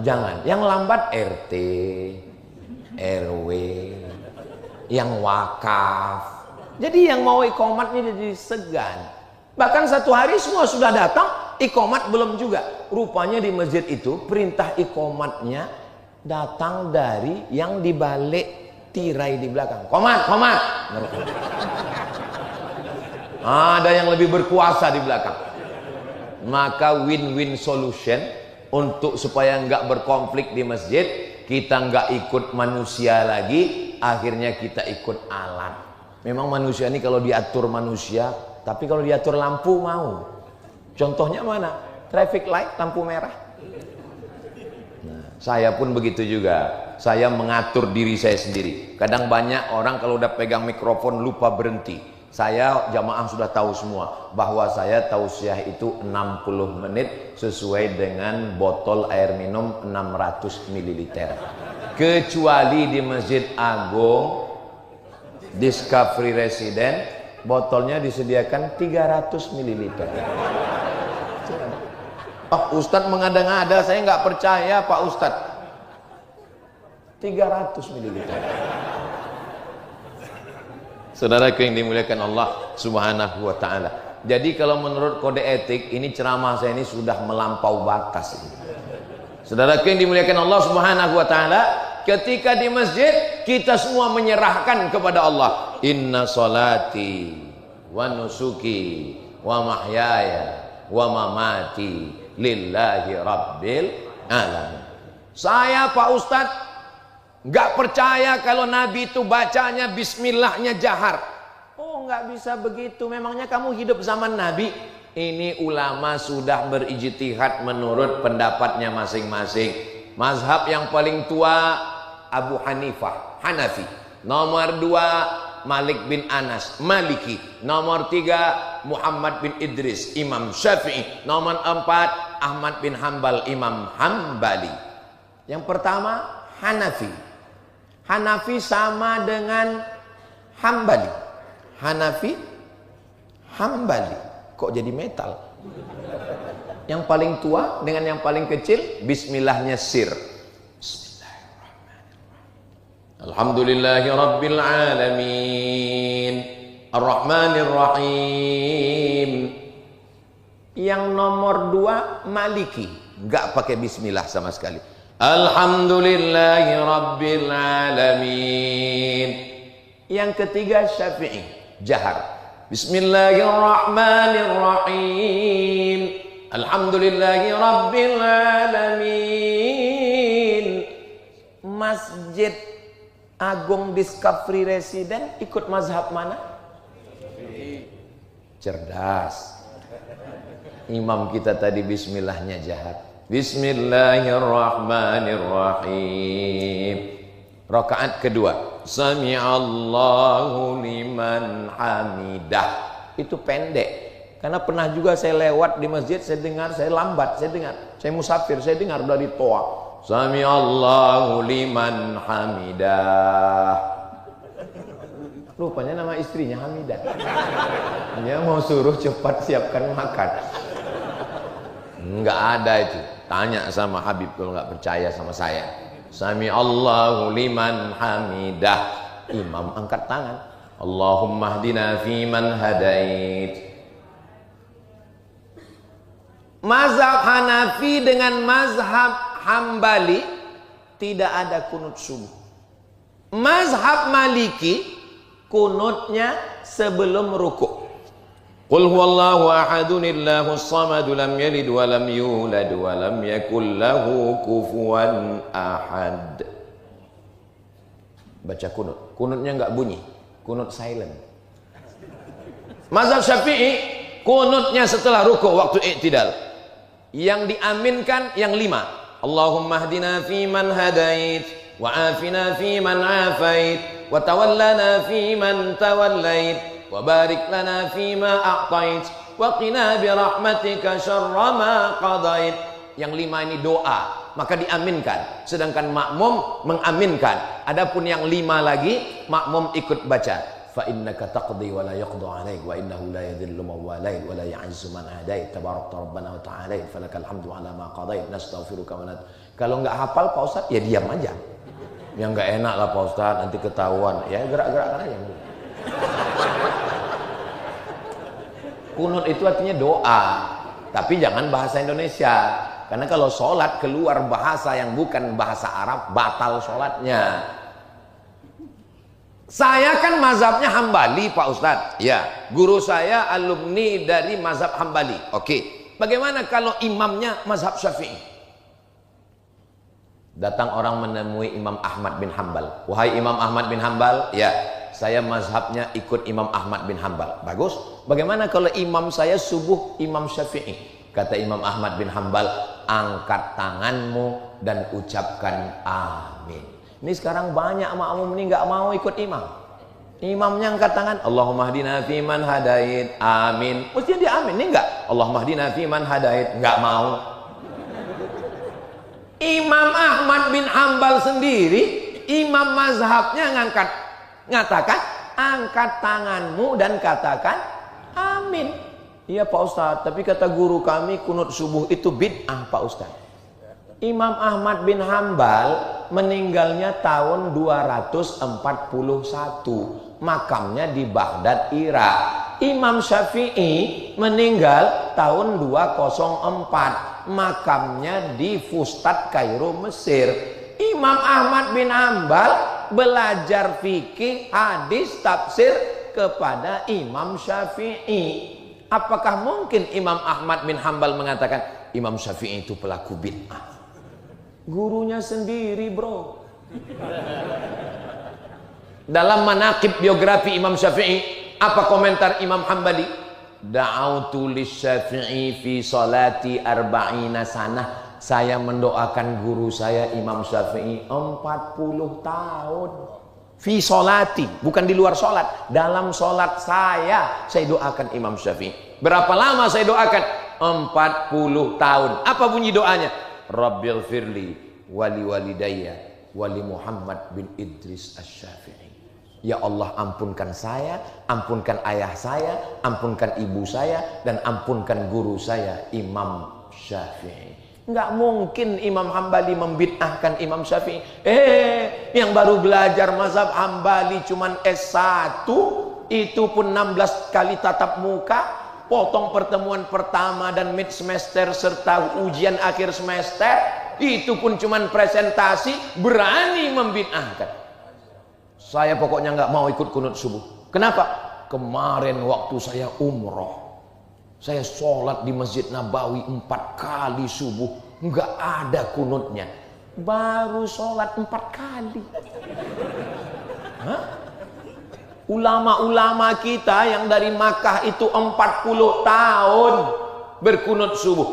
Jangan. Yang lambat RT, RW, yang wakaf. Jadi yang mau iqamatnya jadi segan. Bahkan satu hari semua sudah datang, iqamat belum juga. Rupanya di masjid itu perintah iqamatnya datang dari yang di balik tirai di belakang. Qomat, qomat. Ada yang lebih berkuasa di belakang. Maka win-win solution untuk supaya nggak berkonflik di masjid, kita nggak ikut manusia lagi, akhirnya kita ikut alat. Memang manusia ini kalau diatur manusia, tapi kalau diatur lampu mau. Contohnya mana? Traffic light, lampu merah. Nah, saya pun begitu juga. Saya mengatur diri saya sendiri. Kadang banyak orang kalau udah pegang mikrofon lupa berhenti. Saya jamaah sudah tahu semua bahwa saya tausiah itu 60 menit sesuai dengan botol air minum 600 ml. Kecuali di Masjid Agung Discovery Resident, botolnya disediakan 300 ml. Oh, Ustadz mengada-ngada, saya nggak percaya Pak Ustadz. 300 ml. Saudaraku yang dimuliakan Allah Subhanahu wa taala. Jadi kalau menurut kode etik ini ceramah saya ini sudah melampau batas. Saudaraku yang dimuliakan Allah Subhanahu wa taala, ketika di masjid kita semua menyerahkan kepada Allah. Inna salati wa nusuki wa mahyaya wa mamati lillahi rabbil alamin. Saya Pak Ustadz nggak percaya kalau Nabi itu bacanya bismillahnya jahar. Oh, nggak bisa begitu. Memangnya kamu hidup zaman Nabi? Ini ulama sudah berijtihad menurut pendapatnya masing-masing. Mazhab yang paling tua Abu Hanifah, Hanafi. Nomor 2 Malik bin Anas, Maliki. Nomor 3 Muhammad bin Idris, Imam Syafi'i. Nomor 4 Ahmad bin Hambal, Imam Hambali. Yang pertama Hanafi. Hanafi sama dengan Hambali. Hanafi, Hambali. Kok jadi metal? Yang paling tua dengan yang paling kecil, bismillahnya sir. Bismillahirrahmanirrahim. Alhamdulillahi rabbil alamin. Ar-Rahmanir Rahim. Yang nomor 2 Maliki, enggak pakai bismillah sama sekali. Alhamdulillahi rabbil alamin. Yang ketiga Syafi'i, jahar. Bismillahirrahmanirrahim. Alhamdulillahi rabbil alamin. Masjid Agung Discovery Resident ikut mazhab mana? Cerdas. Imam kita tadi bismillahnya jahat. Bismillahirrahmanirrahim. Rakaat kedua, Sami'allahu liman hamidah. Itu pendek. Karena pernah juga saya lewat di masjid, saya dengar, saya lambat, saya dengar. Saya musafir, saya dengar dari toa. Sami'allahu liman hamidah. Rupanya nama istrinya Hamidah. Dia mau suruh cepat siapkan makan. Enggak ada itu. Tanya sama Habib kalau enggak percaya sama saya. Sami'allahu liman hamidah. Imam angkat tangan. Allahumma hdina fiman hadait. Mazhab Hanafi dengan mazhab Hambali tidak ada kunut subuh. Mazhab Maliki kunutnya sebelum rukuk. Qul huwallahu ahadun illahus samad lam yalid wa lam yulad wa lam yakul lahu kufuwan ahad. Baca kunut. Kunutnya enggak bunyi. Kunut silent. Mazhab Syafi'i kunutnya setelah rukuk waktu i'tidal. Yang diaminkan yang 5. Allahumma hdina fiman hadait wa afina fiman afait wa tawallana fiman tawallait wa barik lana fima a'tait wa qina bi rahmatika syarra ma qadait. Yang 5 ini doa, maka diaminkan. Sedangkan makmum mengaminkan. Adapun yang 5 lagi makmum ikut baca. Fa innaka taqdi wa la yaqdu 'alaik wa innahu la yadhillu man walait wa la ya'izzu man adait tabarakta rabbana wa ta'ala falakal hamdu 'ala ma qadait nastaghfiruka wa nat. Kalau enggak hafal Pak Ustaz ya diam aja. Yang enggak enak lah Pak Ustaz, nanti ketahuan. Ya gerak-gerakkan aja. Kunut itu artinya doa, tapi jangan bahasa Indonesia. Karena kalau sholat keluar bahasa yang bukan bahasa Arab, batal sholatnya. Saya kan mazhabnya Hambali Pak Ustadz. Ya, guru saya alumni dari mazhab Hambali. Oke, bagaimana kalau imamnya mazhab Syafi'i? Datang orang menemui Imam Ahmad bin Hambal. Wahai Imam Ahmad bin Hambal, ya, saya mazhabnya ikut Imam Ahmad bin Hambal. Bagus. Bagaimana kalau imam saya subuh Imam Syafi'i? Kata Imam Ahmad bin Hambal, angkat tanganmu dan ucapkan amin. Ini sekarang banyak makmum ini nggak mau ikut imam. Imamnya angkat tangan, Allahumma hdina fiman hadait, amin. Mestinya dia amin, ini enggak. Allahumma hdina fiman hadait, enggak mau. Imam Ahmad bin Hambal sendiri, imam mazhabnya ngatakan, angkat tanganmu dan katakan amin. Iya Pak Ustadz, tapi kata guru kami kunut subuh itu bid'ah Pak Ustadz. Imam Ahmad bin Hambal meninggalnya tahun 241, makamnya di Baghdad, Irak. Imam Syafi'i meninggal tahun 204, makamnya di Fustat, Kairo, Mesir. Imam Ahmad bin Hambal belajar fikih, hadis, tafsir kepada Imam Syafi'i. Apakah mungkin Imam Ahmad bin Hambal mengatakan Imam Syafi'i itu pelaku bid'ah? Gurunya sendiri bro. Dalam manaqib biografi Imam Syafi'i, apa komentar Imam Hambali? Da'autu lisyafi'i fi salati arba'ina sanah. Saya mendoakan guru saya Imam Syafi'i 40 tahun. Fi salati, bukan di luar salat. Dalam salat saya doakan Imam Syafi'i. Berapa lama saya doakan? 40 tahun. Apa bunyi doanya? Rabbil firli wali walidayya wali Muhammad bin Idris Asy-Syafi'i. Ya Allah, ampunkan saya, ampunkan ayah saya, ampunkan ibu saya, dan ampunkan guru saya Imam Syafi'i. Nggak mungkin Imam Hambali membid'ahkan Imam Syafi'i. Yang baru belajar mazhab Hambali cuman S1, itu pun 16 kali tatap muka, potong pertemuan pertama dan mid semester serta ujian akhir semester, itu pun cuman presentasi, berani membid'ahkan. Saya pokoknya nggak mau ikut kunut subuh. Kenapa? Kemarin waktu saya umroh, saya sholat di Masjid Nabawi 4 kali subuh, nggak ada kunutnya. Baru sholat 4 kali. Ulama-ulama kita yang dari Makkah itu 40 tahun berkunut subuh.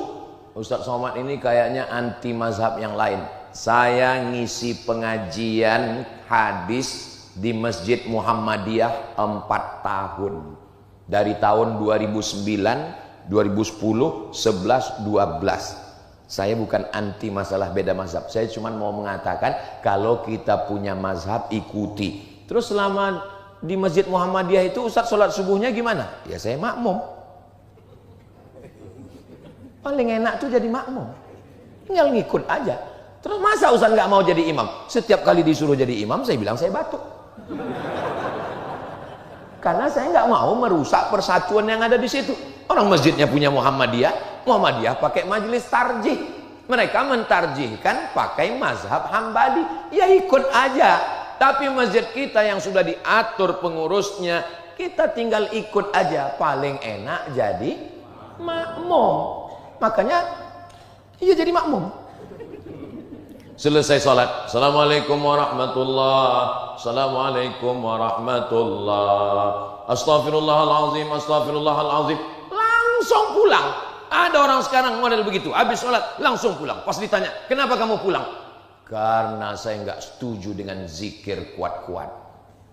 Ustaz Somad ini kayaknya anti mazhab yang lain. Saya ngisi pengajian hadis di Masjid Muhammadiyah 4 tahun. Dari tahun 2009, 2010, 11, 12. Saya bukan anti masalah beda mazhab. Saya cuma mau mengatakan kalau kita punya mazhab ikuti. Terus selama di Masjid Muhammadiyah itu Ustaz sholat subuhnya gimana? Ya saya makmum. Paling enak tuh jadi makmum. Tinggal ngikut aja. Terus masa Ustaz nggak mau jadi imam? Setiap kali disuruh jadi imam saya bilang saya batuk. Karena saya nggak mau merusak persatuan yang ada di situ. Orang masjidnya punya Muhammadiyah, Muhammadiyah pakai majelis tarjih. Mereka mentarjihkan pakai mazhab Hambali. Ya ikut aja. Tapi masjid kita yang sudah diatur pengurusnya, kita tinggal ikut aja. Paling enak jadi makmum. Makanya, iya jadi makmum. Selesai sholat, assalamualaikum warahmatullah, assalamualaikum warahmatullah, astagfirullahaladzim, astagfirullahaladzim, langsung pulang. Ada orang sekarang model begitu, habis sholat langsung pulang. Pas ditanya, kenapa kamu pulang? Karena saya nggak setuju dengan zikir kuat-kuat.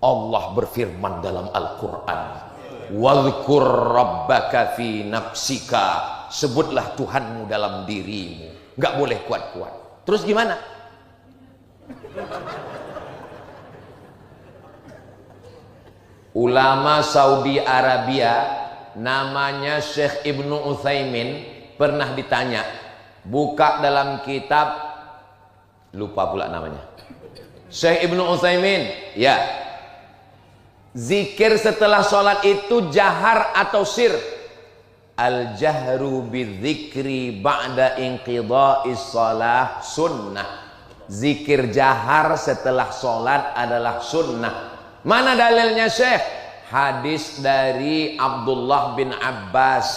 Allah berfirman dalam Al-Quran, wadhkur rabbaka fi nafsika, sebutlah Tuhanmu dalam dirimu, nggak boleh kuat-kuat. Terus gimana? Ulama Saudi Arabia namanya Syekh Ibnu Utsaimin pernah ditanya, buka dalam kitab, lupa pula namanya, Syekh Ibnu Utsaimin, ya, zikir setelah sholat itu jahar atau sir? Al-jahru bidzikri ba'da inqidha'is shalah sunnah. Zikir jahar setelah sholat adalah sunnah. Mana dalilnya Syekh? Hadis dari Abdullah bin Abbas.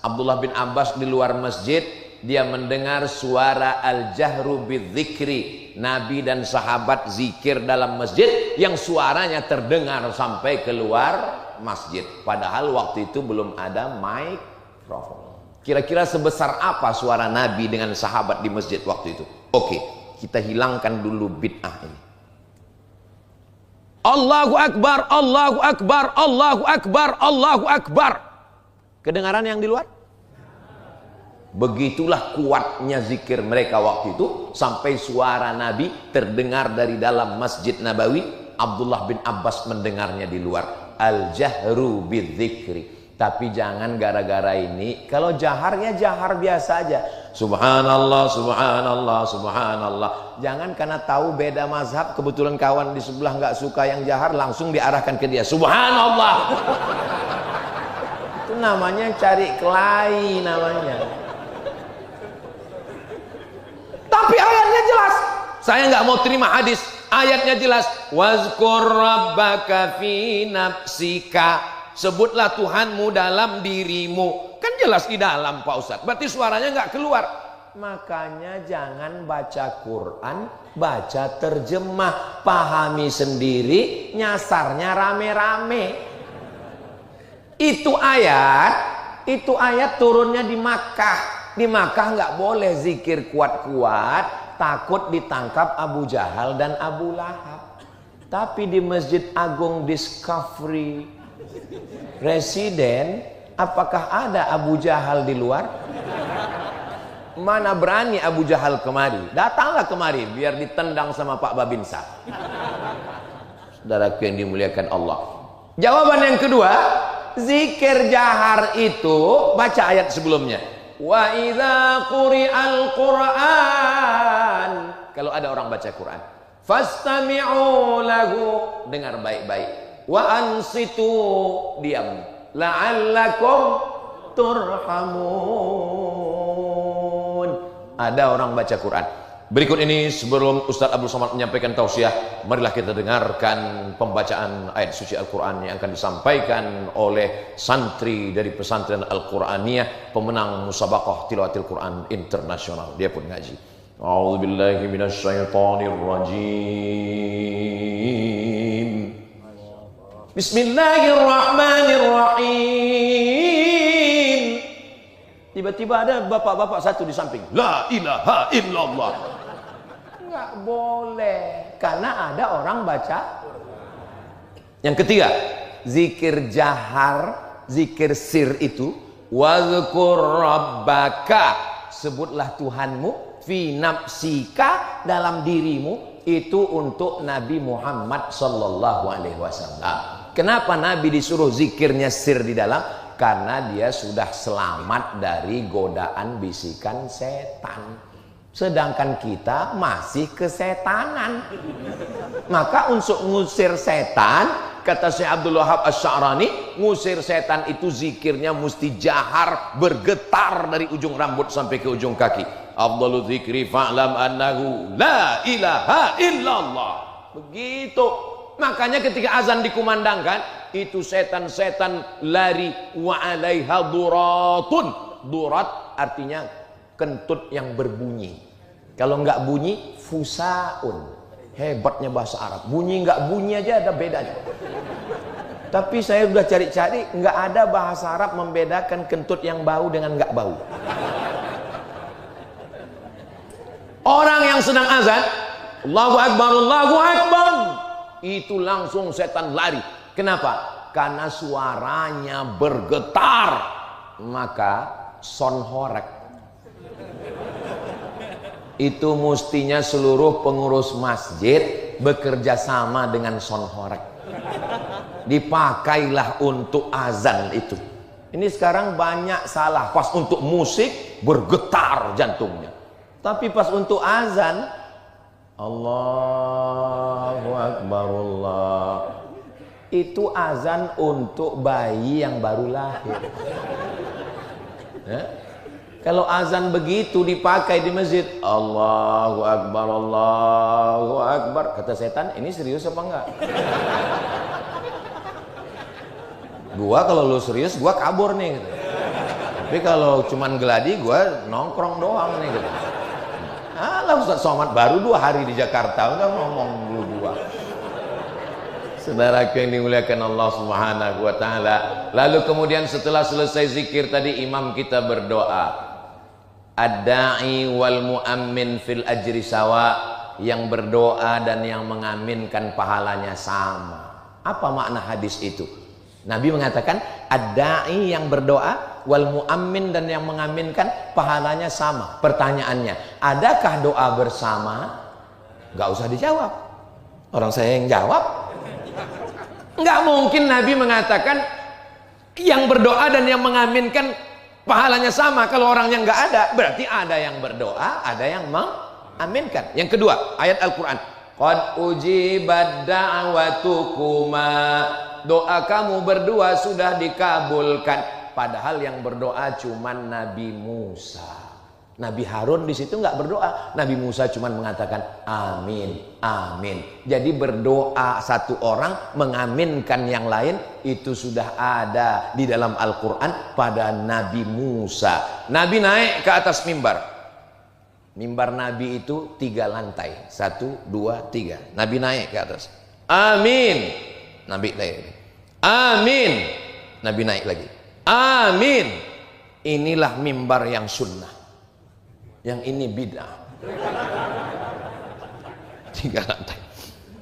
Abdullah bin Abbas di luar masjid, dia mendengar suara al-jahru bidzikri. Nabi dan sahabat zikir dalam masjid yang suaranya terdengar sampai keluar masjid. Padahal waktu itu belum ada mikrofon. Kira-kira sebesar apa suara Nabi dengan sahabat di masjid waktu itu? Oke, kita hilangkan dulu bid'ah ini. Allahu Akbar, Allahu Akbar, Allahu Akbar, Allahu Akbar. Kedengaran yang di luar? Begitulah kuatnya zikir mereka waktu itu, sampai suara Nabi terdengar dari dalam Masjid Nabawi. Abdullah bin Abbas mendengarnya di luar. Al-jahru bidzikri. Tapi jangan gara-gara ini, kalau jahar ya jahar biasa aja. Subhanallah, subhanallah, subhanallah. Jangan karena tahu beda mazhab, kebetulan kawan di sebelah nggak suka yang jahar, langsung diarahkan ke dia. Subhanallah. Itu namanya cari kelahi namanya. Tapi ayatnya jelas. Saya nggak mau terima hadis. Ayatnya jelas. Wazkur rabbaka fi nafsika. Sebutlah Tuhanmu dalam dirimu. Kan jelas di dalam Pak Ustadz. Berarti suaranya nggak keluar. Makanya jangan baca Quran, baca terjemah. Pahami sendiri, nyasarnya rame-rame. Itu ayat turunnya di Makkah. Di Makkah nggak boleh zikir kuat-kuat, takut ditangkap Abu Jahal dan Abu Lahab. Tapi di Masjid Agung Discovery Residen, apakah ada Abu Jahal di luar? Mana berani Abu Jahal kemari? Datanglah kemari biar ditendang sama Pak Babinsa. Saudaraku yang dimuliakan Allah. Jawaban yang kedua, zikir jahar itu baca ayat sebelumnya. Wa idza quri'al Qur'an, kalau ada orang baca Quran, fastami'u lahu, dengar baik-baik. Wa ansitu, diam. La'allakum turhamun. Ada orang baca Quran. Berikut ini sebelum Ustaz Abdul Somad menyampaikan tausiah, marilah kita dengarkan pembacaan ayat suci Al-Quran yang akan disampaikan oleh santri dari pesantren Al-Quraniyah, pemenang musabaqah tilawatil Quran internasional. Dia pun ngaji. A'udzubillahi minasyaitonirrajim. Bismillahirrahmanirrahim. Tiba-tiba ada bapak-bapak satu di samping. La ilaha illallah. Enggak boleh, karena ada orang baca. Yang ketiga, zikir jahar, zikir sir itu, wazkur rabbaka, sebutlah Tuhanmu, fi nafsika, dalam dirimu, itu untuk Nabi Muhammad sallallahu alaihi wasallam. Kenapa Nabi disuruh zikirnya sir di dalam? Karena dia sudah selamat dari godaan bisikan setan. Sedangkan kita masih kesetanan. Maka untuk ngusir setan, kata Syekh Abdul Wahab Asy-Sya'rani, ngusir setan itu zikirnya mesti jahar, bergetar dari ujung rambut sampai ke ujung kaki. Afdhalu dzikri fa'lam annahu la ilaha illallah. Begitu. Makanya ketika azan dikumandangkan, itu setan-setan lari. Wa 'alaiha duratun. Durat artinya kentut yang berbunyi. Kalau nggak bunyi, fusaun. Hebatnya bahasa Arab. Bunyi nggak bunyi aja ada bedanya. Tapi saya sudah cari-cari, nggak ada bahasa Arab membedakan kentut yang bau dengan nggak bau. Orang yang sedang azan, Allahu Akbar, Allahu Akbar, itu langsung setan lari. Kenapa? Karena suaranya bergetar. Maka sonhorek itu mestinya seluruh pengurus masjid bekerja sama dengan sonhorek. Dipakailah untuk azan itu. Ini sekarang banyak salah. Pas untuk musik bergetar jantungnya, tapi pas untuk azan, Allahu Akbar, Allah, itu azan untuk bayi yang baru lahir. Kalau azan begitu dipakai di masjid, Allahu Akbar, Allahu Akbar, kata setan, ini serius apa enggak? Gua kalau lu serius, gua kabur nih gitu. Tapi kalau cuman geladi, gua nongkrong doang nih gitu. Alah, Ustaz Somad baru 2 hari di Jakarta udah ngomong dulu 2. Saudaraku yang dimuliakan Allah Subhanahu wa taala. Lalu kemudian setelah selesai zikir tadi, imam kita berdoa. Ad-da'i wal mu'ammin fil ajri sawa, yang berdoa dan yang mengaminkan pahalanya sama. Apa makna hadis itu? Nabi mengatakan ad-da'i, yang berdoa, wal mu'ammin, dan yang mengaminkan pahalanya sama. Pertanyaannya, adakah doa bersama? Gak usah dijawab. Orang saya yang jawab. Gak mungkin Nabi mengatakan yang berdoa dan yang mengaminkan pahalanya sama. Kalau orangnya nggak ada, berarti ada yang berdoa, ada yang mengaminkan. Yang kedua, ayat Al-Quran, qad ujibat da'watukuma, doa kamu berdua sudah dikabulkan. Padahal yang berdoa cuman Nabi Musa. Nabi Harun di situ nggak berdoa. Nabi Musa cuman mengatakan amin, amin. Jadi berdoa satu orang, mengaminkan yang lain, itu sudah ada di dalam Al-Quran pada Nabi Musa. Nabi naik ke atas mimbar. Mimbar Nabi itu 3 lantai. 1, 2, 3. Nabi naik ke atas. Amin. Nabi naik. Amin. Nabi naik lagi. Amin. Inilah mimbar yang sunnah. Yang ini bid'ah. 3 lantai.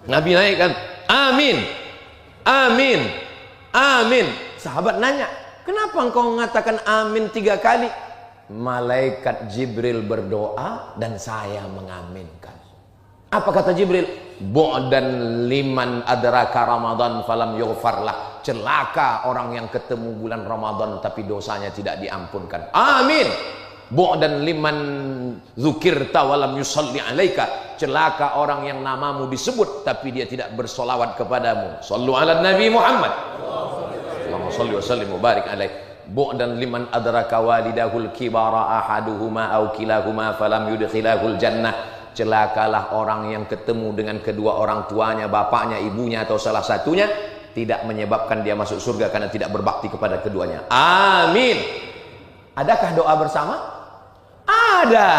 Nabi naik kan, amin, amin, amin. Sahabat nanya, kenapa engkau mengatakan amin 3 kali? Malaikat Jibril berdoa dan saya mengaminkan. Apa kata Jibril? Bu'dan liman adraka Ramadan falam yughfarlah. Celaka orang yang ketemu bulan Ramadan tapi dosanya tidak diampunkan. Amin. Bu'dan liman dzukirta wa lam yusalli 'alaika. Celaka orang yang namamu disebut tapi dia tidak bersolawat kepadamu. Shallu 'alan Nabi Muhammad. Allahumma shalli wa sallim wa barik alaihi. Bu'dan liman adraka walidahul kibara ahaduhuma aw kilahuma falam yudkhilahul jannah. Celakalah orang yang ketemu dengan kedua orang tuanya, bapaknya, ibunya atau salah satunya, tidak menyebabkan dia masuk surga karena tidak berbakti kepada keduanya. Amin. Adakah doa bersama? Ada.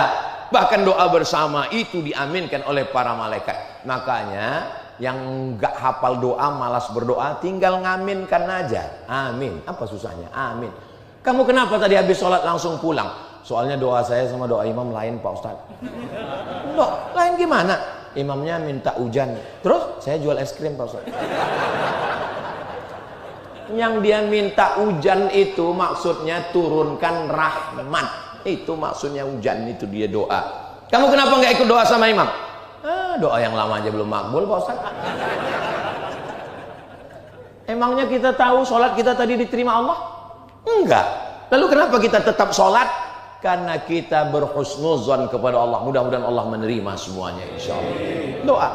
Bahkan doa bersama itu diaminkan oleh para malaikat. Makanya yang nggak hafal doa, malas berdoa, tinggal ngaminkan aja. Amin. Apa susahnya? Amin. Kamu kenapa tadi habis sholat langsung pulang? Soalnya doa saya sama doa imam lain, Pak Ustadz. Loh, lain gimana? Imamnya minta hujan, terus saya jual es krim, Pak Ustadz. Yang dia minta hujan itu maksudnya turunkan rahmat. Itu maksudnya hujan, itu dia doa. Kamu kenapa nggak ikut doa sama imam? Doa yang lama aja belum makbul, Pak Ustadz. Emangnya kita tahu sholat kita tadi diterima Allah? Enggak. Lalu kenapa kita tetap sholat? Karena kita berhusnuzon kepada Allah. Mudah-mudahan Allah menerima semuanya, insya Allah. Doa.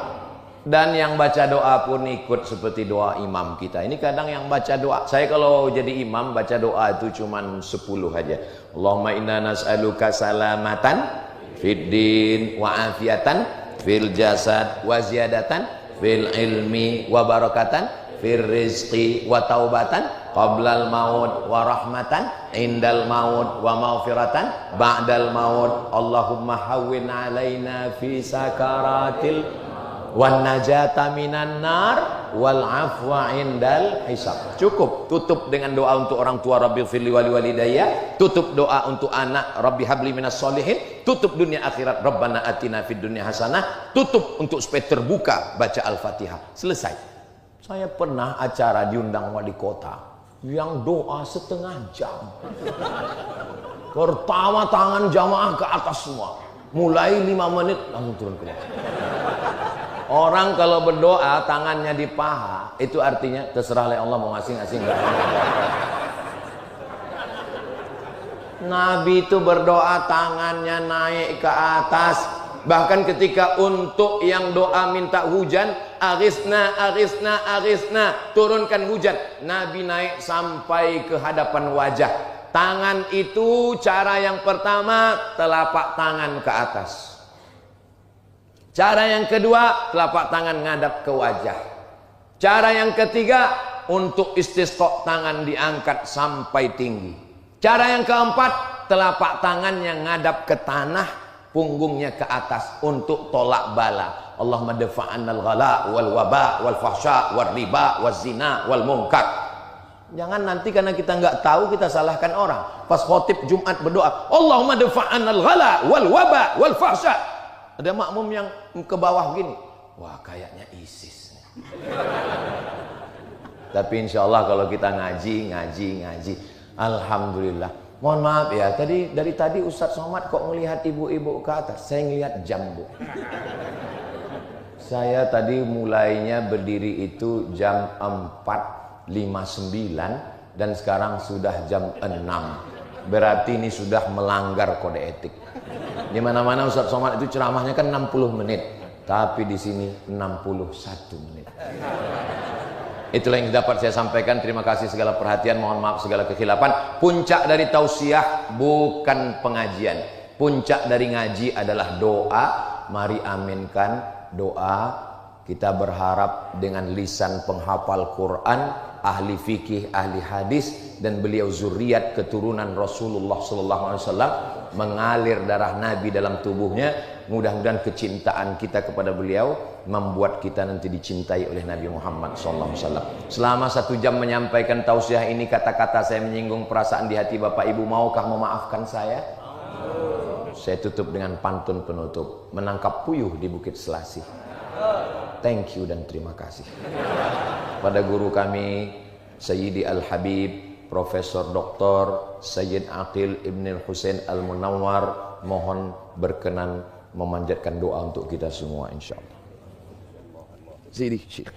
Dan yang baca doa pun ikut seperti doa imam kita. Ini kadang yang baca doa, saya kalau jadi imam baca doa itu cuman 10 aja. Allahumma inna nas'aluka salamatan fid din wa afiatan fil jasad wa ziyadatan fil ilmi wa barakatan fil rizqi wa taubatan qablal maut wa rahmatan indal maut wa maghfiratan ba'dal maut. Allahumma hawwin alaina fi sakaratil wan najata minan nar wal afwa indal hisab. Cukup. Tutup dengan doa untuk orang tua, Rabbi firli wali walidayya. Tutup doa untuk anak, Rabbi habli minas solihin. Tutup dunia akhirat, Rabbana atina fid dunya hasanah. Tutup untuk supaya terbuka baca Al-Fatihah. Selesai. Saya pernah acara diundang wali kota yang doa setengah jam. Pertama tangan jamaah ke atas semua, mulai 5 menit langsung turun ke bawah. Orang kalau berdoa tangannya di paha, itu artinya terserah oleh Allah mau ngasih enggak. Nabi itu berdoa tangannya naik ke atas. Bahkan ketika untuk yang doa minta hujan, aghithna aghithna aghithna, turunkan hujan, Nabi naik sampai ke hadapan wajah. Tangan itu cara yang pertama, telapak tangan ke atas. Cara yang kedua, telapak tangan ngadap ke wajah. Cara yang ketiga, untuk istisqa tangan diangkat sampai tinggi. Cara yang keempat, telapak tangan yang ngadap ke tanah, punggungnya ke atas untuk tolak bala. Allahumma dafa'annal ghala wal waba wal fahsya wal riba wal zina wal munkar. Jangan nanti karena kita nggak tahu kita salahkan orang. Pas khotib Jumat berdoa, Allahumma dafa'annal ghala wal waba wal fahsya. Ada makmum yang ke bawah gini, wah kayaknya ISIS. Tapi insya Allah kalau kita ngaji, alhamdulillah. Mohon maaf ya, dari tadi Ustadz Somad kok ngelihat ibu-ibu ke atas. Saya ngelihat jam, Bu. Saya tadi mulainya berdiri itu jam 4.59 dan sekarang sudah jam 6. Berarti ini sudah melanggar kode etik. Di mana-mana Ustadz Somad itu ceramahnya kan 60 menit, tapi di sini 61 menit. Itulah yang dapat saya sampaikan. Terima kasih segala perhatian, mohon maaf segala kekhilafan. Puncak dari tausiah bukan pengajian. Puncak dari ngaji adalah doa. Mari aminkan doa. Kita berharap dengan lisan penghafal Quran, ahli fikih, ahli hadis, dan beliau zuriat keturunan Rasulullah SAW, mengalir darah Nabi dalam tubuhnya. Mudah-mudahan kecintaan kita kepada beliau membuat kita nanti dicintai oleh Nabi Muhammad SAW. Selama 1 jam menyampaikan tausiah ini, kata-kata saya menyinggung perasaan di hati Bapak Ibu, maukah memaafkan saya? Saya tutup dengan pantun penutup. Menangkap puyuh di Bukit Selasih. Thank you dan terima kasih pada guru kami Sayyidi Al-Habib Profesor Dr. Sayyid Aqil Ibn Husain Al-Munawwar. Mohon berkenan memanjatkan doa untuk kita semua insyaallah. Sini, Syekh.